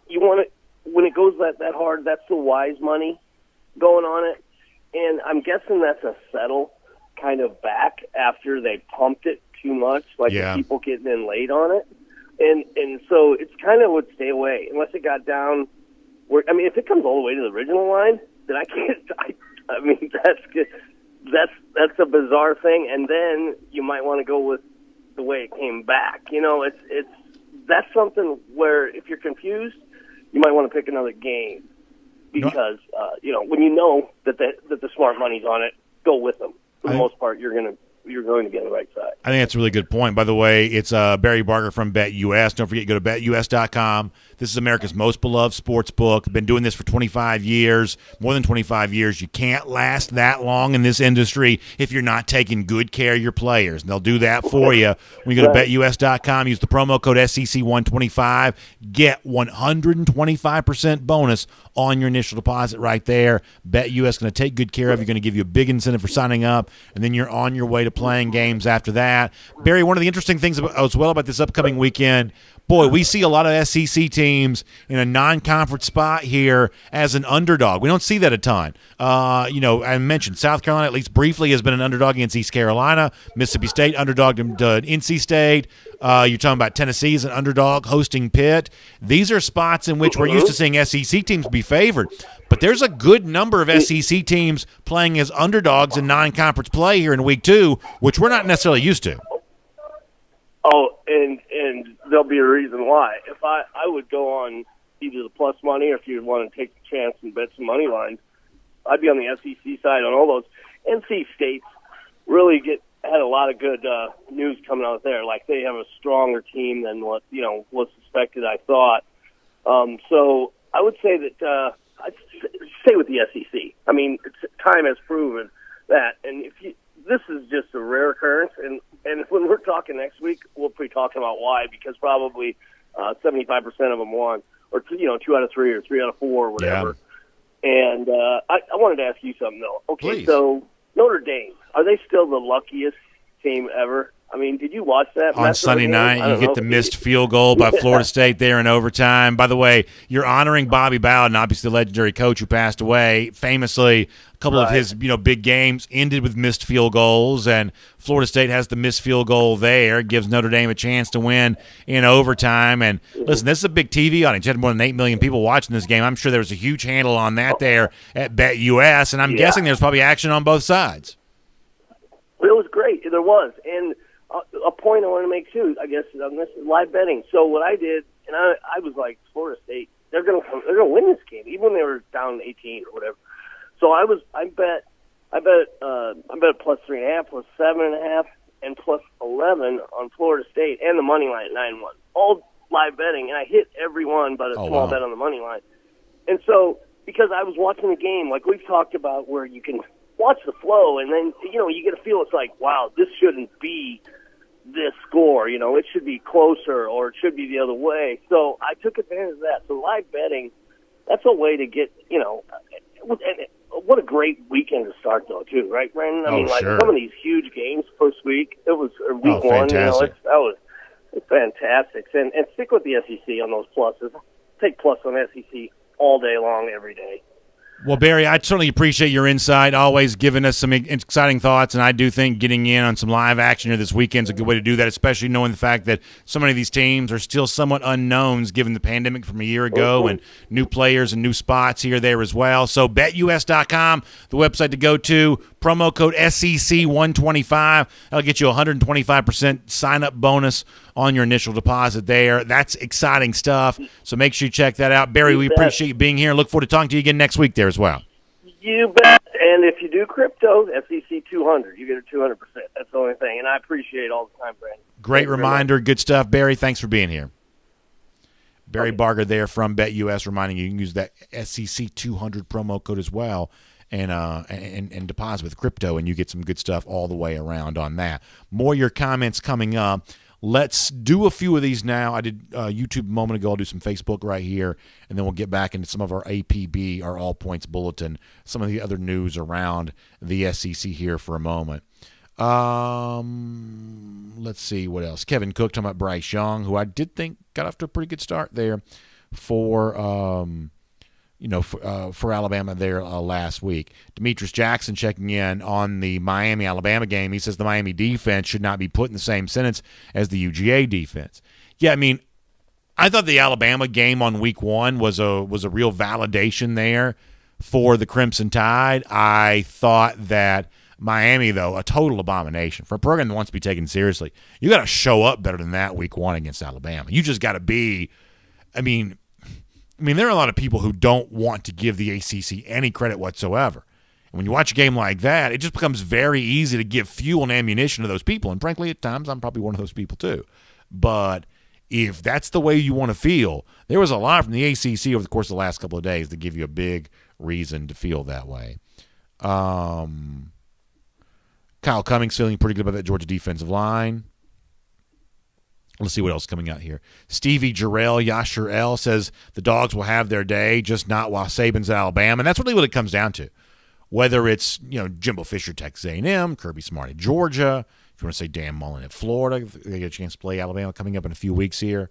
you want to, when it goes that hard, that's the wise money going on it. And I'm guessing that's a settle kind of back after they pumped it too much, like the people getting in late on it. And so it's kind of would stay away unless it got down where, if it comes all the way to the original line, then I can't, that's good. That's a bizarre thing, and then you might want to go with the way it came back. That's something where if you're confused, you might want to pick another game because when you know that the smart money's on it, go with them. For the most part, you're going to get on the right side. I think that's a really good point. By the way, it's Barry Barker from BetUS. Don't forget, go to BetUS.com. This is America's most beloved sports book. Been doing this for 25 years, more than 25 years. You can't last that long in this industry if you're not taking good care of your players. And they'll do that for you. When you go to BetUS.com, use the promo code SEC125, get 125% bonus on your initial deposit right there. BetUS is going to take good care of you. Going to give you a big incentive for signing up, and then you're on your way to playing games after that. Barry, one of the interesting things as well about this upcoming weekend, boy, we see a lot of SEC teams in a non-conference spot here as an underdog. We don't see that a ton. I mentioned South Carolina, at least briefly, has been an underdog against East Carolina. Mississippi State underdogged to NC State. You're talking about Tennessee as an underdog hosting Pitt. These are spots in which we're used to seeing SEC teams be favored. But there's a good number of SEC teams playing as underdogs in non-conference play here in Week 2, which we're not necessarily used to. Oh, and there'll be a reason why. If I would go on either the plus money or if you want to take the chance and bet some money lines, I'd be on the SEC side on all those. NC State's really had a lot of good news coming out there. Like they have a stronger team than what was suspected. I thought. So I would say that I'd stay with the SEC. Time has proven that, and this is just a rare occurrence, and when we're talking next week, we'll be talking about why, because probably 75% of them won, or 2 out of 3 or 3 out of 4 or whatever. Yeah. And I wanted to ask you something though. Okay, please. So Notre Dame, are they still the luckiest team ever? Did you watch that? On Sunday night, you get the missed field goal by Florida State there in overtime. By the way, you're honoring Bobby Bowden, obviously the legendary coach who passed away. Famously, a couple of his big games ended with missed field goals, and Florida State has the missed field goal there. Gives Notre Dame a chance to win in overtime. And listen, this is a big TV audience. You had more than 8 million people watching this game. I'm sure there was a huge handle on that there at BetUS, and I'm guessing there's probably action on both sides. Well, it was great. There was. And a point I want to make too, I guess, on this is live betting. So what I did, and I was like, Florida State, they're gonna win this game, even when they were down 18 or whatever. So I bet plus 3.5, plus 7.5, and plus 11 on Florida State and the money line at 9-1. All live betting, and I hit every one but a small bet on the money line. And so because I was watching the game, like we've talked about, where you can watch the flow, and then you get a feel. It's like, wow, this shouldn't be this score. It should be closer or it should be the other way. So I took advantage of that. So live betting, that's a way to get, what a great weekend to start, though, too, right, Brandon? I mean, sure. Some of these huge games first week, it was week one. Fantastic. It's fantastic. And stick with the SEC on those pluses. Take plus on SEC all day long, every day. Well, Barry, I certainly appreciate your insight, always giving us some exciting thoughts, and I do think getting in on some live action here this weekend is a good way to do that, especially knowing the fact that so many of these teams are still somewhat unknowns given the pandemic from a year ago and new players and new spots here there as well. So betus.com, the website to go to, promo code SEC125. That'll get you a 125% sign-up bonus on your initial deposit there. That's exciting stuff, so make sure you check that out. Barry, we appreciate you being here and look forward to talking to you again next week there as well. You bet. And if you do crypto, SEC 200, you get a 200%. That's the only thing, and I appreciate all the time, Brandon. Great reminder. Good stuff, Barry. Thanks for being here. Barry Barger there from BetUS reminding you can use that SEC 200 promo code as well and deposit with crypto, and you get some good stuff all the way around on that. More of your comments coming up. Let's do a few of these now. I did YouTube a moment ago. I'll do some Facebook right here, and then we'll get back into some of our APB, our All Points Bulletin, some of the other news around the SEC here for a moment. Let's see what else. Kevin Cook talking about Bryce Young, who I did think got off to a pretty good start there for Alabama there last week. Demetrius Jackson checking in on the Miami-Alabama game. He says the Miami defense should not be put in the same sentence as the UGA defense. Yeah, I mean, I thought the Alabama game on week one was a real validation there for the Crimson Tide. I thought that Miami, though, a total abomination. For a program that wants to be taken seriously, you got to show up better than that week one against Alabama. You just got to be, I mean, there are a lot of people who don't want to give the ACC any credit whatsoever. And when you watch a game like that, it just becomes very easy to give fuel and ammunition to those people. And frankly, at times, I'm probably one of those people too. But if that's the way you want to feel, there was a lot from the ACC over the course of the last couple of days to give you a big reason to feel that way. Kyle Cummings feeling pretty good about that Georgia defensive line. Let's see what else is coming out here. Stevie Jarrell, Yasher L. says the Dogs will have their day, just not while Saban's at Alabama. And that's really what it comes down to. Whether it's, Jimbo Fisher, Texas A&M, Kirby Smart at Georgia, if you want to say Dan Mullen at Florida, they get a chance to play Alabama coming up in a few weeks here.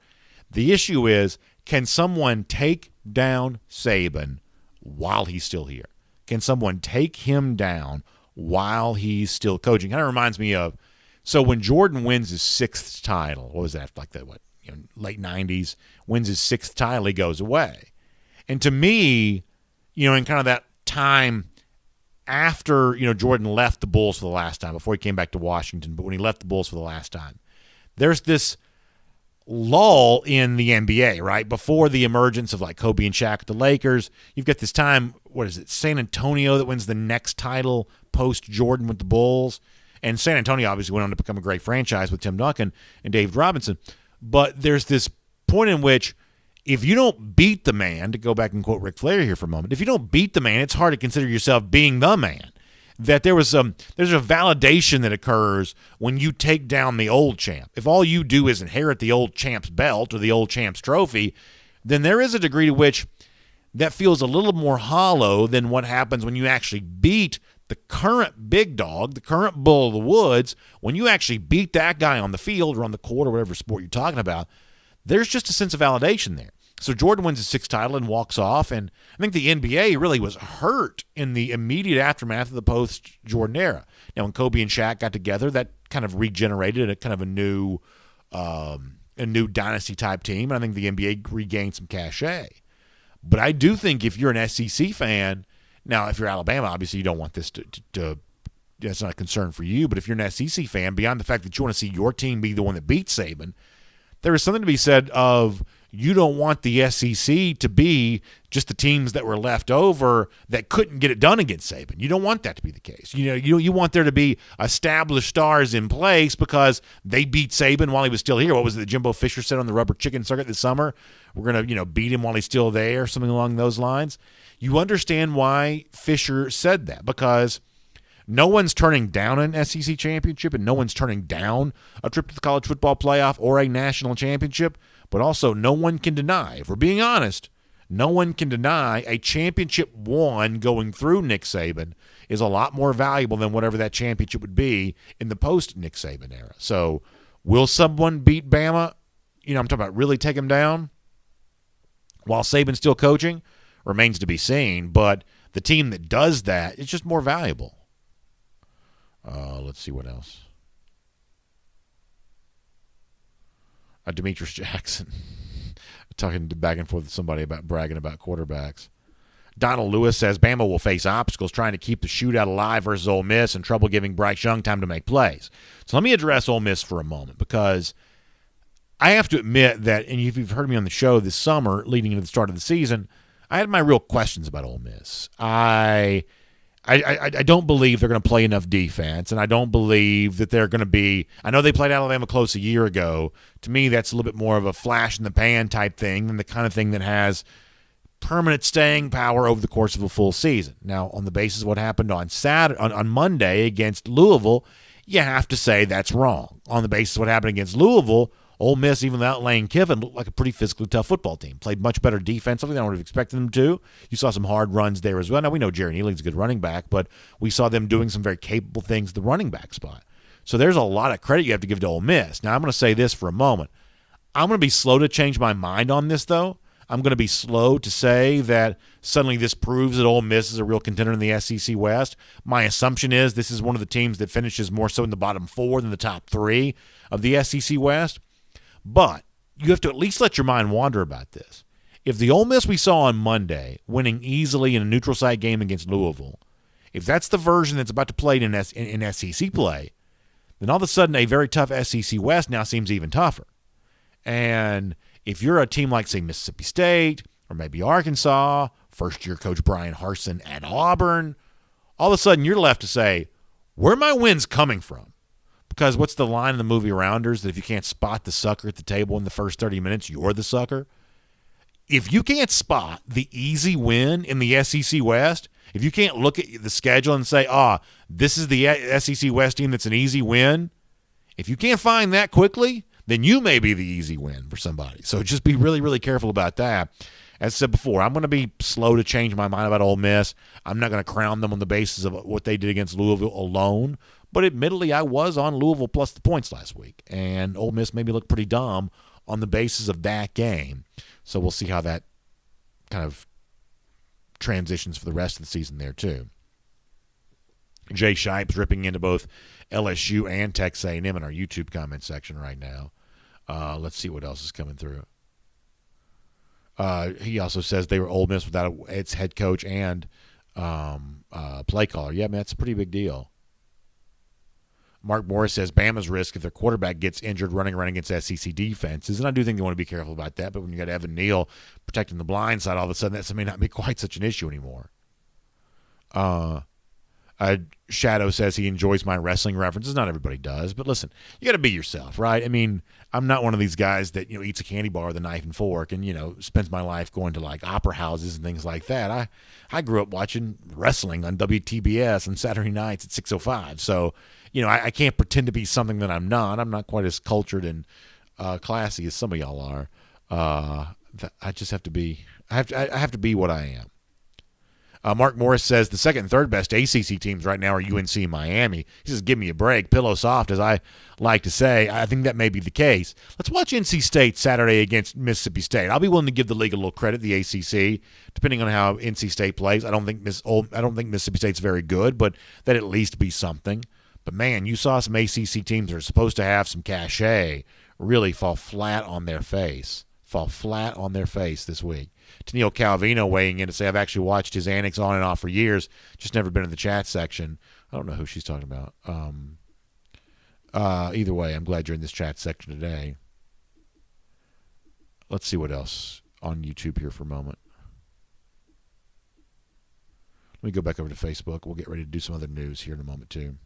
The issue is, can someone take down Saban while he's still here? Can someone take him down while he's still coaching? Kind of reminds me of, so when Jordan wins his sixth title, what was that, like the late 90s, wins his sixth title, he goes away. And to me, in kind of that time after, Jordan left the Bulls for the last time, before he came back to Washington, but when he left the Bulls for the last time, there's this lull in the NBA, right? Before the emergence of like Kobe and Shaq at the Lakers, you've got this time, San Antonio that wins the next title post-Jordan with the Bulls. And San Antonio obviously went on to become a great franchise with Tim Duncan and Dave Robinson. But there's this point in which if you don't beat the man, to go back and quote Ric Flair here for a moment, if you don't beat the man, it's hard to consider yourself being the man. That there's a validation that occurs when you take down the old champ. If all you do is inherit the old champ's belt or the old champ's trophy, then there is a degree to which that feels a little more hollow than what happens when you actually beat the current big dog, the current bull of the woods. When you actually beat that guy on the field or on the court or whatever sport you're talking about, there's just a sense of validation there. So Jordan wins his sixth title and walks off, and I think the NBA really was hurt in the immediate aftermath of the post-Jordan era. Now, when Kobe and Shaq got together, that kind of regenerated a kind of a new dynasty-type team, and I think the NBA regained some cachet. But I do think if you're an SEC fan, now if you're Alabama, obviously you don't want this to that's not a concern for you, but if you're an SEC fan, beyond the fact that you want to see your team be the one that beats Saban, there is something to be said of you don't want the SEC to be just the teams that were left over that couldn't get it done against Saban. You don't want that to be the case. You want there to be established stars in place because they beat Saban while he was still here. What was it that Jimbo Fisher said on the Rubber Chicken Circuit this summer? We're going to beat him while he's still there, something along those lines. You understand why Fisher said that, because No one's turning down an SEC championship, and no one's turning down a trip to the college football playoff or a national championship, but also no one can deny, if we're being honest, no one can deny a championship won going through Nick Saban is a lot more valuable than whatever that championship would be in the post-Nick Saban era. So will someone beat Bama? I'm talking about really take him down while Saban's still coaching? Remains to be seen, but the team that does that is just more valuable. Let's see what else. Demetrius Jackson talking back and forth with somebody about bragging about quarterbacks. Donald Lewis says Bama will face obstacles trying to keep the shootout alive versus Ole Miss and trouble giving Bryce Young time to make plays. So let me address Ole Miss for a moment, because I have to admit that, and if you've heard me on the show this summer leading into the start of the season, I had my real questions about Ole Miss. I don't believe they're going to play enough defense, and I don't believe that they're going to be – I know they played Alabama close a year ago. To me, that's a little bit more of a flash-in-the-pan type thing than the kind of thing that has permanent staying power over the course of a full season. Now, on the basis of what happened on Monday against Louisville, you have to say that's wrong. On the basis of what happened against Louisville, Ole Miss, even without Lane Kiffin, looked like a pretty physically tough football team. Played much better defense, something I would have expected them to. You saw some hard runs there as well. Now, we know Jerry Nealing's a good running back, but we saw them doing some very capable things at the running back spot. So there's a lot of credit you have to give to Ole Miss. Now, I'm going to say this for a moment. I'm going to be slow to change my mind on this, though. I'm going to be slow to say that suddenly this proves that Ole Miss is a real contender in the SEC West. My assumption is this is one of the teams that finishes more so in the bottom four than the top three of the SEC West. But you have to at least let your mind wander about this. If the Ole Miss we saw on Monday, winning easily in a neutral site game against Louisville, if that's the version that's about to play in SEC play, then all of a sudden a very tough SEC West now seems even tougher. And if you're a team like, say, Mississippi State or maybe Arkansas, first-year coach Brian Harsin at Auburn, all of a sudden you're left to say, where are my wins coming from? Because what's the line in the movie Rounders, that if you can't spot the sucker at the table in the first 30 minutes, you're the sucker? If you can't spot the easy win in the SEC West, if you can't look at the schedule and say, this is the SEC West team that's an easy win, if you can't find that quickly, then you may be the easy win for somebody. So just be really, really careful about that. As I said before, I'm going to be slow to change my mind about Ole Miss. I'm not going to crown them on the basis of what they did against Louisville alone. But admittedly, I was on Louisville plus the points last week. And Ole Miss made me look pretty dumb on the basis of that game. So we'll see how that kind of transitions for the rest of the season there too. Jay Shipes ripping into both LSU and Texas A&M in our YouTube comment section right now. Let's see what else is coming through. He also says they were Ole Miss without its head coach and play caller. Yeah, man, that's a pretty big deal. Mark Morris says Bama's risk if their quarterback gets injured running around against SEC defenses. And I do think they want to be careful about that. But when you got Evan Neal protecting the blind side, all of a sudden that may not be quite such an issue anymore. Shadow says he enjoys my wrestling references. Not everybody does, but listen, you got to be yourself, right? I mean, I'm not one of these guys that eats a candy bar with a knife and fork and spends my life going to like opera houses and things like that. I grew up watching wrestling on WTBS on Saturday nights at 6:05. So I can't pretend to be something that I'm not. I'm not quite as cultured and classy as some of y'all are. I just have to be. I have to be what I am. Mark Morris says the second and third best ACC teams right now are UNC and Miami. He says, give me a break. Pillow soft, as I like to say. I think that may be the case. Let's watch NC State Saturday against Mississippi State. I'll be willing to give the league a little credit, the ACC, depending on how NC State plays. I don't think Mississippi State's very good, but that'd at least be something. But, man, you saw some ACC teams that are supposed to have some cachet really fall flat on their face this week. Tennille Calvino weighing in to say, I've actually watched his antics on and off for years, just never been in the chat section. I don't know who she's talking about. Either way, I'm glad you're in this chat section today. Let's see what else on YouTube here for a moment. Let me go back over to Facebook. We'll get ready to do some other news here in a moment, too.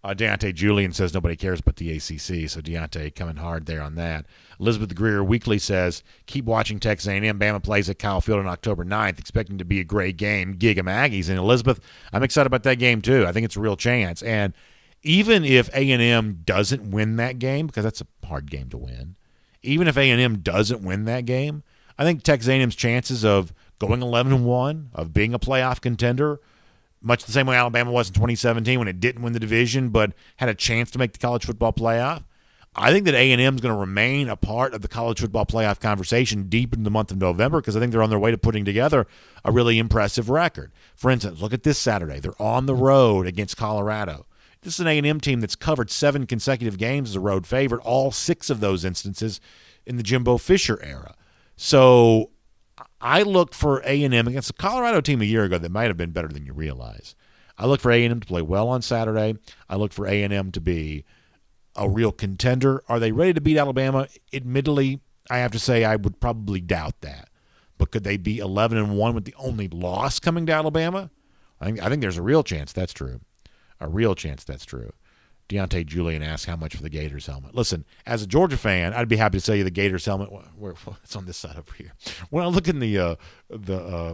Deontay Julian says nobody cares but the ACC, so Deontay coming hard there on that. Elizabeth Greer Weekly says, keep watching Texas A&M. Bama plays at Kyle Field on October 9th, expecting to be a great game. Giga Aggies. And Elizabeth, I'm excited about that game too. I think it's a real chance. And even if A&M doesn't win that game, because that's a hard game to win, even if A&M doesn't win that game, I think Texas A&M's chances of going 11-1, of being a playoff contender, much the same way Alabama was in 2017 when it didn't win the division but had a chance to make the college football playoff. I think that A&M is going to remain a part of the college football playoff conversation deep in the month of November because I think they're on their way to putting together a really impressive record. For instance, look at this Saturday. They're on the road against Colorado. This is an A&M team that's covered 7 consecutive games as a road favorite, all 6 of those instances in the Jimbo Fisher era. So I look for A&M against a Colorado team a year ago that might have been better than you realize. I look for A&M to play well on Saturday. I look for A&M to be a real contender. Are they ready to beat Alabama? Admittedly, I have to say I would probably doubt that. But could they be 11-1 with the only loss coming to Alabama? I think there's a real chance that's true. A real chance that's true. Deontay Julian asks how much for the Gators helmet. Listen, as a Georgia fan, I'd be happy to sell you the Gators helmet. It's on this side over here. When I look in the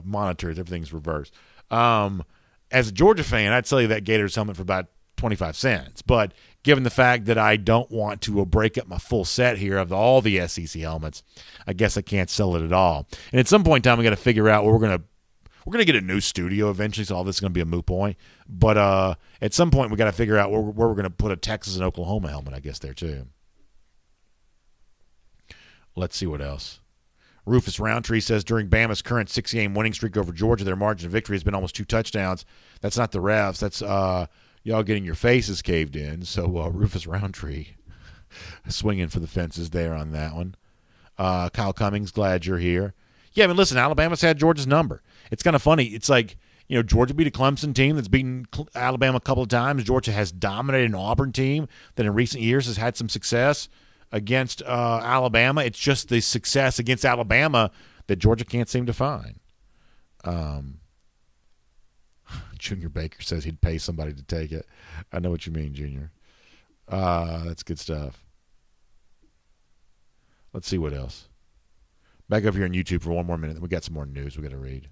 monitors, everything's reversed. As a Georgia fan, I'd sell you that Gators helmet for about 25 cents. But given the fact that I don't want to break up my full set here of all the SEC helmets, I guess I can't sell it at all. And at some point in time, we got to figure out where we're going to get a new studio eventually, so all this is going to be a moot point. But at some point, we got to figure out where we're going to put a Texas and Oklahoma helmet, I guess, there too. Let's see what else. Rufus Roundtree says, during Bama's current 6-game winning streak over Georgia, their margin of victory has been almost 2 touchdowns. That's not the refs. That's y'all getting your faces caved in. So Rufus Roundtree swinging for the fences there on that one. Kyle Cummings, glad you're here. Yeah, I mean, listen, Alabama's had Georgia's number. It's kind of funny. It's like, Georgia beat a Clemson team that's beaten Alabama a couple of times. Georgia has dominated an Auburn team that in recent years has had some success against Alabama. It's just the success against Alabama that Georgia can't seem to find. Junior Baker says he'd pay somebody to take it. I know what you mean, Junior. That's good stuff. Let's see what else. Back up here on YouTube for one more minute, then we got some more news we got to read.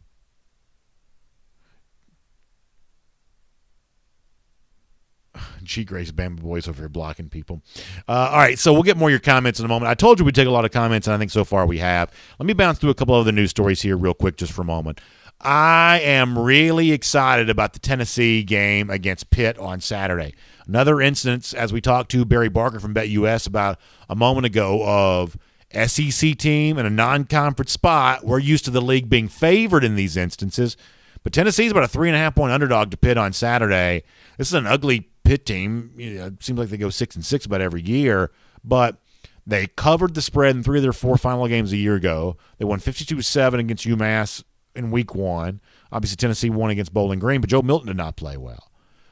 G. Grace Bama Boys over here blocking people. All right, so we'll get more of your comments in a moment. I told you we'd take a lot of comments, and I think so far we have. Let me bounce through a couple of other news stories here real quick just for a moment. I am really excited about the Tennessee game against Pitt on Saturday. Another instance, as we talked to Barry Barker from BetUS about a moment ago, of SEC team in a non-conference spot. We're used to the league being favored in these instances, but Tennessee's about a 3.5-point underdog to Pitt on Saturday. This is an ugly Pitt team. It seems like they go 6-6 about every year, but they covered the spread in 3 of their 4 final games a year ago. They won 52-7 against UMass in week 1. Obviously, Tennessee won against Bowling Green, but Joe Milton did not play well.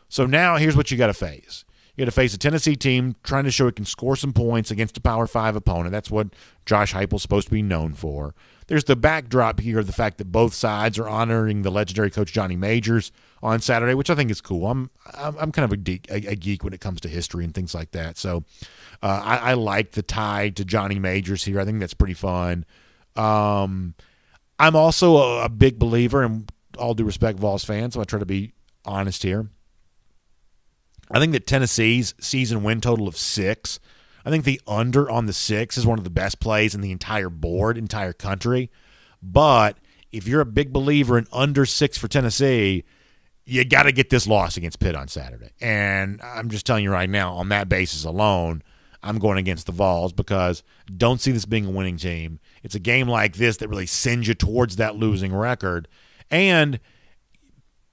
So now here's what you got to face. You got to face a Tennessee team trying to show it can score some points against a Power 5 opponent. That's what Josh Heupel's supposed to be known for. There's the backdrop here of the fact that both sides are honoring the legendary coach Johnny Majors on Saturday, which I think is cool. I'm kind of a geek when it comes to history and things like that. So I like the tie to Johnny Majors here. I think that's pretty fun. I'm also a big believer, and all due respect, Vols fans, so I try to be honest here. I think that Tennessee's season win total of 6, I think the under on the 6 is one of the best plays in the entire board, entire country. But if you're a big believer in under 6 for Tennessee, you got to get this loss against Pitt on Saturday. And I'm just telling you right now, on that basis alone, I'm going against the Vols because don't see this being a winning team. It's a game like this that really sends you towards that losing record. And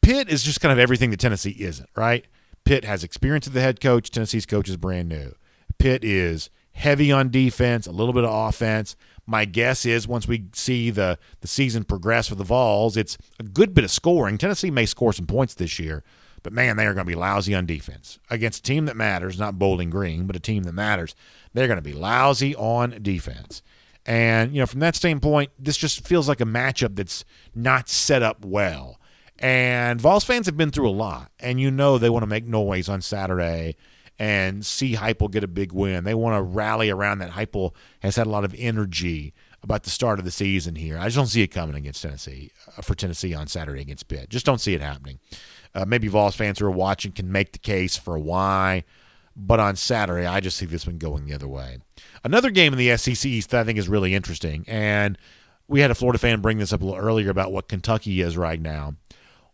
Pitt is just kind of everything that Tennessee isn't, right? Pitt has experience as the head coach. Tennessee's coach is brand new. Pitt is heavy on defense, a little bit of offense. My guess is once we see the season progress for the Vols, it's a good bit of scoring. Tennessee may score some points this year, but, man, they are going to be lousy on defense. Against a team that matters, not Bowling Green, but a team that matters, they're going to be lousy on defense. And, from that standpoint, this just feels like a matchup that's not set up well. And Vols fans have been through a lot, and you know they want to make noise on Saturday and see Heupel get a big win. They want to rally around that. Heupel has had a lot of energy about the start of the season here. I just don't see it coming against Tennessee, for Tennessee on Saturday against Pitt. Just don't see it happening. Maybe Vols fans who are watching can make the case for why, but on Saturday, I just see this one going the other way. Another game in the SEC East that I think is really interesting, and we had a Florida fan bring this up a little earlier about what Kentucky is right now.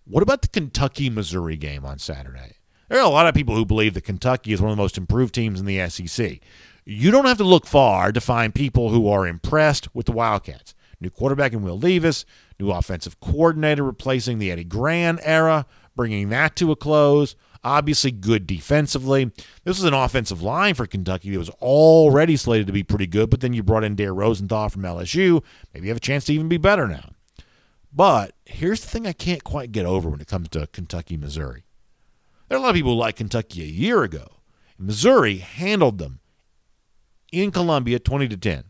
What about the Kentucky-Missouri game on Saturday? There are a lot of people who believe that Kentucky is one of the most improved teams in the SEC. You don't have to look far to find people who are impressed with the Wildcats. New quarterback in Will Levis, new offensive coordinator replacing the Eddie Gran era, bringing that to a close. Obviously good defensively. This was an offensive line for Kentucky that was already slated to be pretty good, but then you brought in Dare Rosenthal from LSU. Maybe you have a chance to even be better now. But here's the thing I can't quite get over when it comes to Kentucky, Missouri. There are a lot of people who liked Kentucky a year ago. Missouri handled them in Columbia 20-10.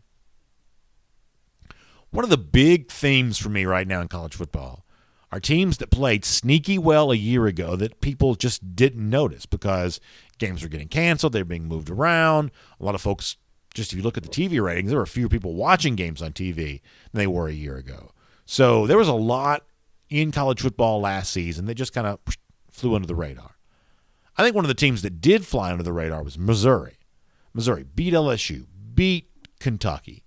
One of the big themes for me right now in college football are teams that played sneaky well a year ago that people just didn't notice because games were getting canceled, they were being moved around. A lot of folks, just if you look at the TV ratings, there were fewer people watching games on TV than they were a year ago. So there was a lot in college football last season that just kind of flew under the radar. I think one of the teams that did fly under the radar was Missouri. Missouri beat LSU, beat Kentucky,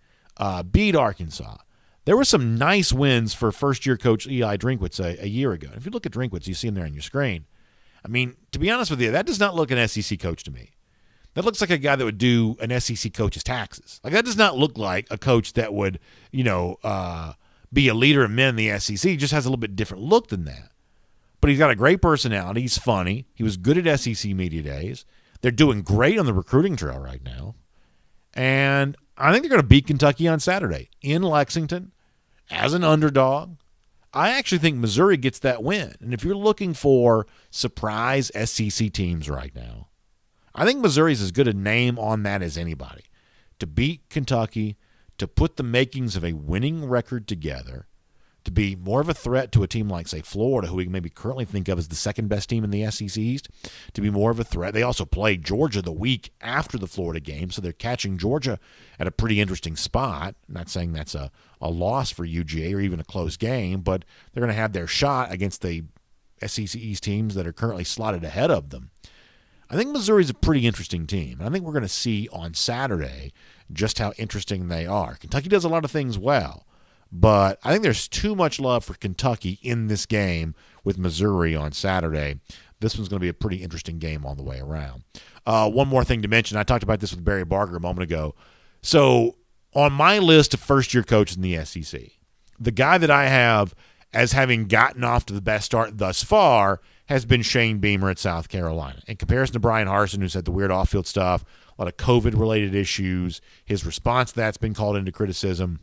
beat Arkansas. There were some nice wins for first-year coach Eli Drinkwitz a year ago. If you look at Drinkwitz, you see him there on your screen. I mean, to be honest with you, that does not look an SEC coach to me. That looks like a guy that would do an SEC coach's taxes. Like, that does not look like a coach that would, be a leader of men in the SEC. He just has a little bit different look than that. But he's got a great personality. He's funny. He was good at SEC Media Days. They're doing great on the recruiting trail right now. And I think they're going to beat Kentucky on Saturday in Lexington as an underdog. I actually think Missouri gets that win. And if you're looking for surprise SEC teams right now, I think Missouri's as good a name on that as anybody. To beat Kentucky, to put the makings of a winning record together, to be more of a threat to a team like, say, Florida, who we maybe currently think of as the second best team in the SEC East, to be more of a threat. They also played Georgia the week after the Florida game, so they're catching Georgia at a pretty interesting spot. I'm not saying that's a loss for UGA or even a close game, but they're going to have their shot against the SEC East teams that are currently slotted ahead of them. I think Missouri's a pretty interesting team, and I think we're going to see on Saturday just how interesting they are. Kentucky does a lot of things well, but I think there's too much love for Kentucky in this game with Missouri on Saturday. This one's going to be a pretty interesting game all the way around. One more thing to mention. I talked about this with Barry Barker a moment ago. So on my list of first-year coaches in the SEC, the guy that I have as having gotten off to the best start thus far has been Shane Beamer at South Carolina. In comparison to Brian Harsin, who's had the weird off-field stuff, a lot of COVID-related issues, his response to that's been called into criticism.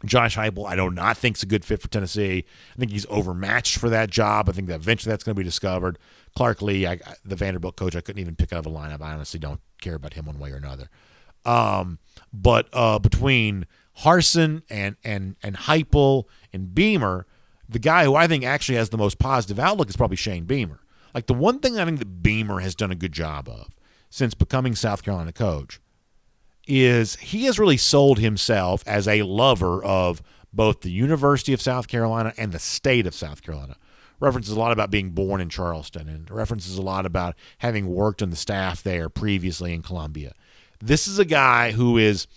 Josh Heupel, I do not think is a good fit for Tennessee. I think he's overmatched for that job. I think that eventually that's going to be discovered. Clark Lee, the Vanderbilt coach, I couldn't even pick out of a lineup. I honestly don't care about him one way or another. But between Harsin and Heupel and Beamer, the guy who I think actually has the most positive outlook is probably Shane Beamer. Like, the one thing I think that Beamer has done a good job of since becoming South Carolina coach is he has really sold himself as a lover of both the University of South Carolina and the state of South Carolina. References a lot about being born in Charleston and references a lot about having worked on the staff there previously in Columbia. This is a guy who is,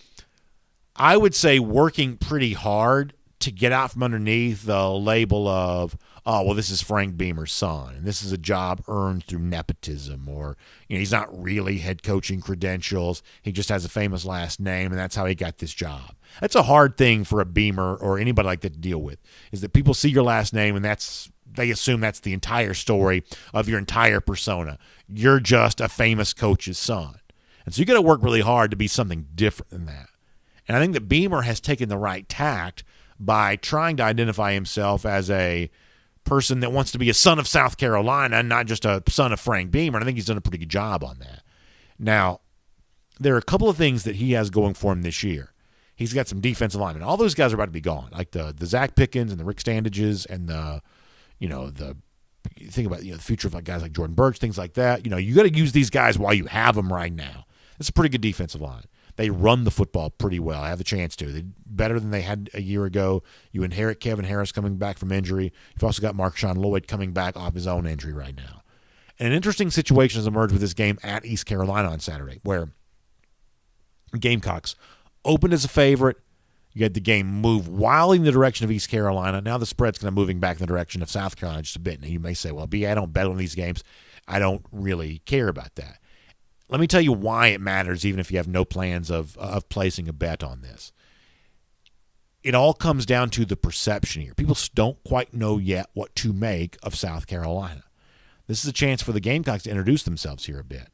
I would say, working pretty hard to get out from underneath the label of, oh, well, this is Frank Beamer's son, and this is a job earned through nepotism, or he's not really head coaching credentials. He just has a famous last name, and that's how he got this job. That's a hard thing for a Beamer or anybody like that to deal with, is that people see your last name, and they assume that's the entire story of your entire persona. You're just a famous coach's son. And so you got to work really hard to be something different than that. And I think that Beamer has taken the right tact by trying to identify himself as a person that wants to be a son of South Carolina and not just a son of Frank Beamer. And I think he's done a pretty good job on that. Now, there are a couple of things that he has going for him this year. He's got some defensive linemen. All those guys are about to be gone, like the Zach Pickens and the Rick Standages and the You think about the future of like guys like Jordan Burch, things like that. You got to use these guys while you have them right now. It's a pretty good defensive line. They run the football pretty well. I have the chance to. They're better than they had a year ago. You inherit Kevin Harris coming back from injury. You've also got Marshawn Lloyd coming back off his own injury right now. And an interesting situation has emerged with this game at East Carolina on Saturday, where Gamecocks opened as a favorite. You had the game move wildly in the direction of East Carolina. Now the spread's kind of moving back in the direction of South Carolina just a bit. Now you may say, well, I don't bet on these games. I don't really care about that. Let me tell you why it matters, even if you have no plans of placing a bet on this. It all comes down to the perception here. People don't quite know yet what to make of South Carolina. This is a chance for the Gamecocks to introduce themselves here a bit.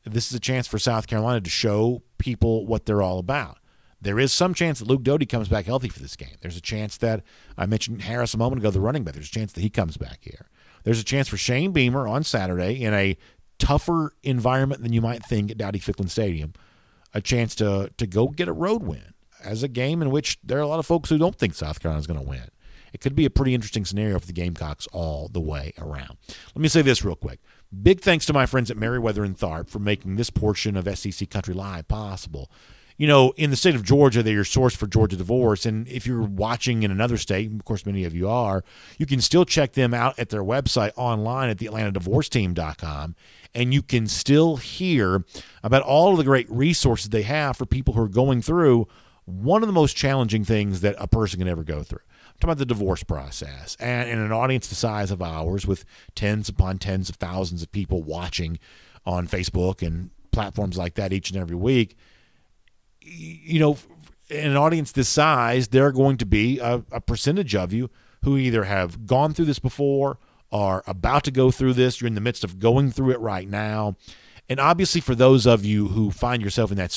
This is a chance for South Carolina to show people what they're all about. There is some chance that Luke Doty comes back healthy for this game. There's a chance that, I mentioned Harris a moment ago, the running back. There's a chance that he comes back here. There's a chance for Shane Beamer on Saturday in a tougher environment than you might think at Dowdy-Ficklin Stadium, a chance to go get a road win as a game in which there are a lot of folks who don't think South Carolina's going to win. It could be a pretty interesting scenario for the Gamecocks all the way around. Let me say this real quick. Big thanks to my friends at Merriweather and Tharp for making this portion of SEC Country Live possible. In the state of Georgia, they're your source for Georgia divorce. And if you're watching in another state, of course many of you are, you can still check them out at their website online at theatlantadivorceteam.com. And you can still hear about all of the great resources they have for people who are going through one of the most challenging things that a person can ever go through. I'm talking about the divorce process. And in an audience the size of ours, with tens upon tens of thousands of people watching on Facebook and platforms like that each and every week, in an audience this size, there are going to be a percentage of you who either have gone through this before, are about to go through this, you're in the midst of going through it right now. And obviously for those of you who find yourself in that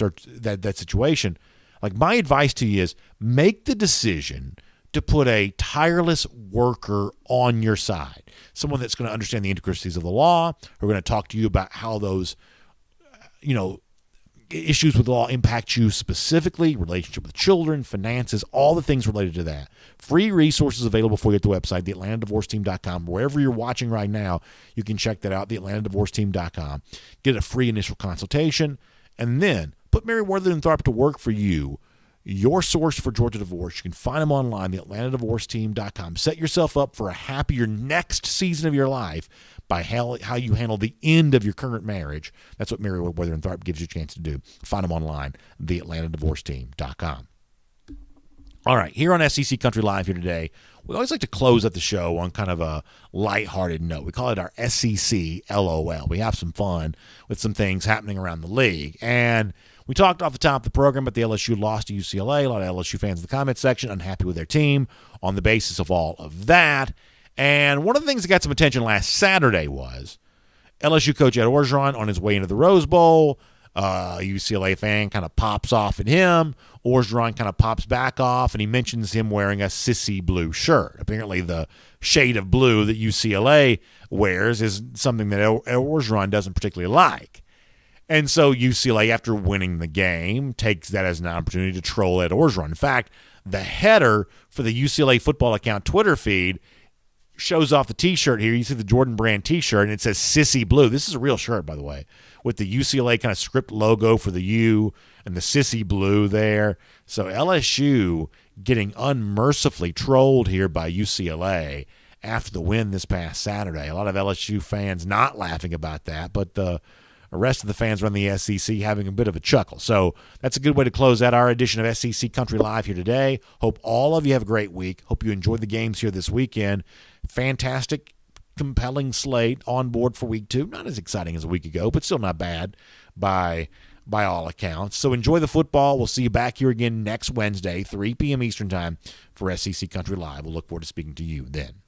situation, like my advice to you is make the decision to put a tireless worker on your side, someone that's going to understand the intricacies of the law, who are going to talk to you about how those, issues with law impact you specifically, relationship with children, finances, all the things related to that. Free resources available for you at the website, theatlantadivorceteam.com. Wherever you're watching right now, you can check that out, theatlantadivorceteam.com. Get a free initial consultation, and then put Merriweather and Tharp to work for you, your source for Georgia divorce. You can find them online, theatlantadivorceteam.com. Set yourself up for a happier next season of your life by how you handle the end of your current marriage. That's what Merriweather and Tharp gives you a chance to do. Find them online, theatlantadivorceteam.com. All right, here on SEC Country Live here today, we always like to close out the show on kind of a lighthearted note. We call it our SEC LOL. We have some fun with some things happening around the league. And we talked off the top of the program about the LSU loss to UCLA. A lot of LSU fans in the comment section unhappy with their team on the basis of all of that. And one of the things that got some attention last Saturday was LSU coach Ed Orgeron on his way into the Rose Bowl. UCLA fan kind of pops off at him. Orgeron kind of pops back off, and he mentions him wearing a sissy blue shirt. Apparently the shade of blue that UCLA wears is something that Ed Orgeron doesn't particularly like. And so UCLA, after winning the game, takes that as an opportunity to troll Ed Orgeron. In fact, the header for the UCLA football account Twitter feed shows off the T-shirt here. You see the Jordan Brand T-shirt, and it says Sissy Blue. This is a real shirt, by the way, with the UCLA kind of script logo for the U and the Sissy Blue there. So LSU getting unmercifully trolled here by UCLA after the win this past Saturday. A lot of LSU fans not laughing about that, but the rest of the fans around the SEC having a bit of a chuckle. So that's a good way to close out our edition of SEC Country Live here today. Hope all of you have a great week. Hope you enjoyed the games here this weekend. Fantastic, compelling slate on board for week 2. Not as exciting as a week ago, but still not bad by all accounts. So enjoy the football. We'll see you back here again next Wednesday, 3 p.m. Eastern Time for SEC Country Live. We'll look forward to speaking to you then.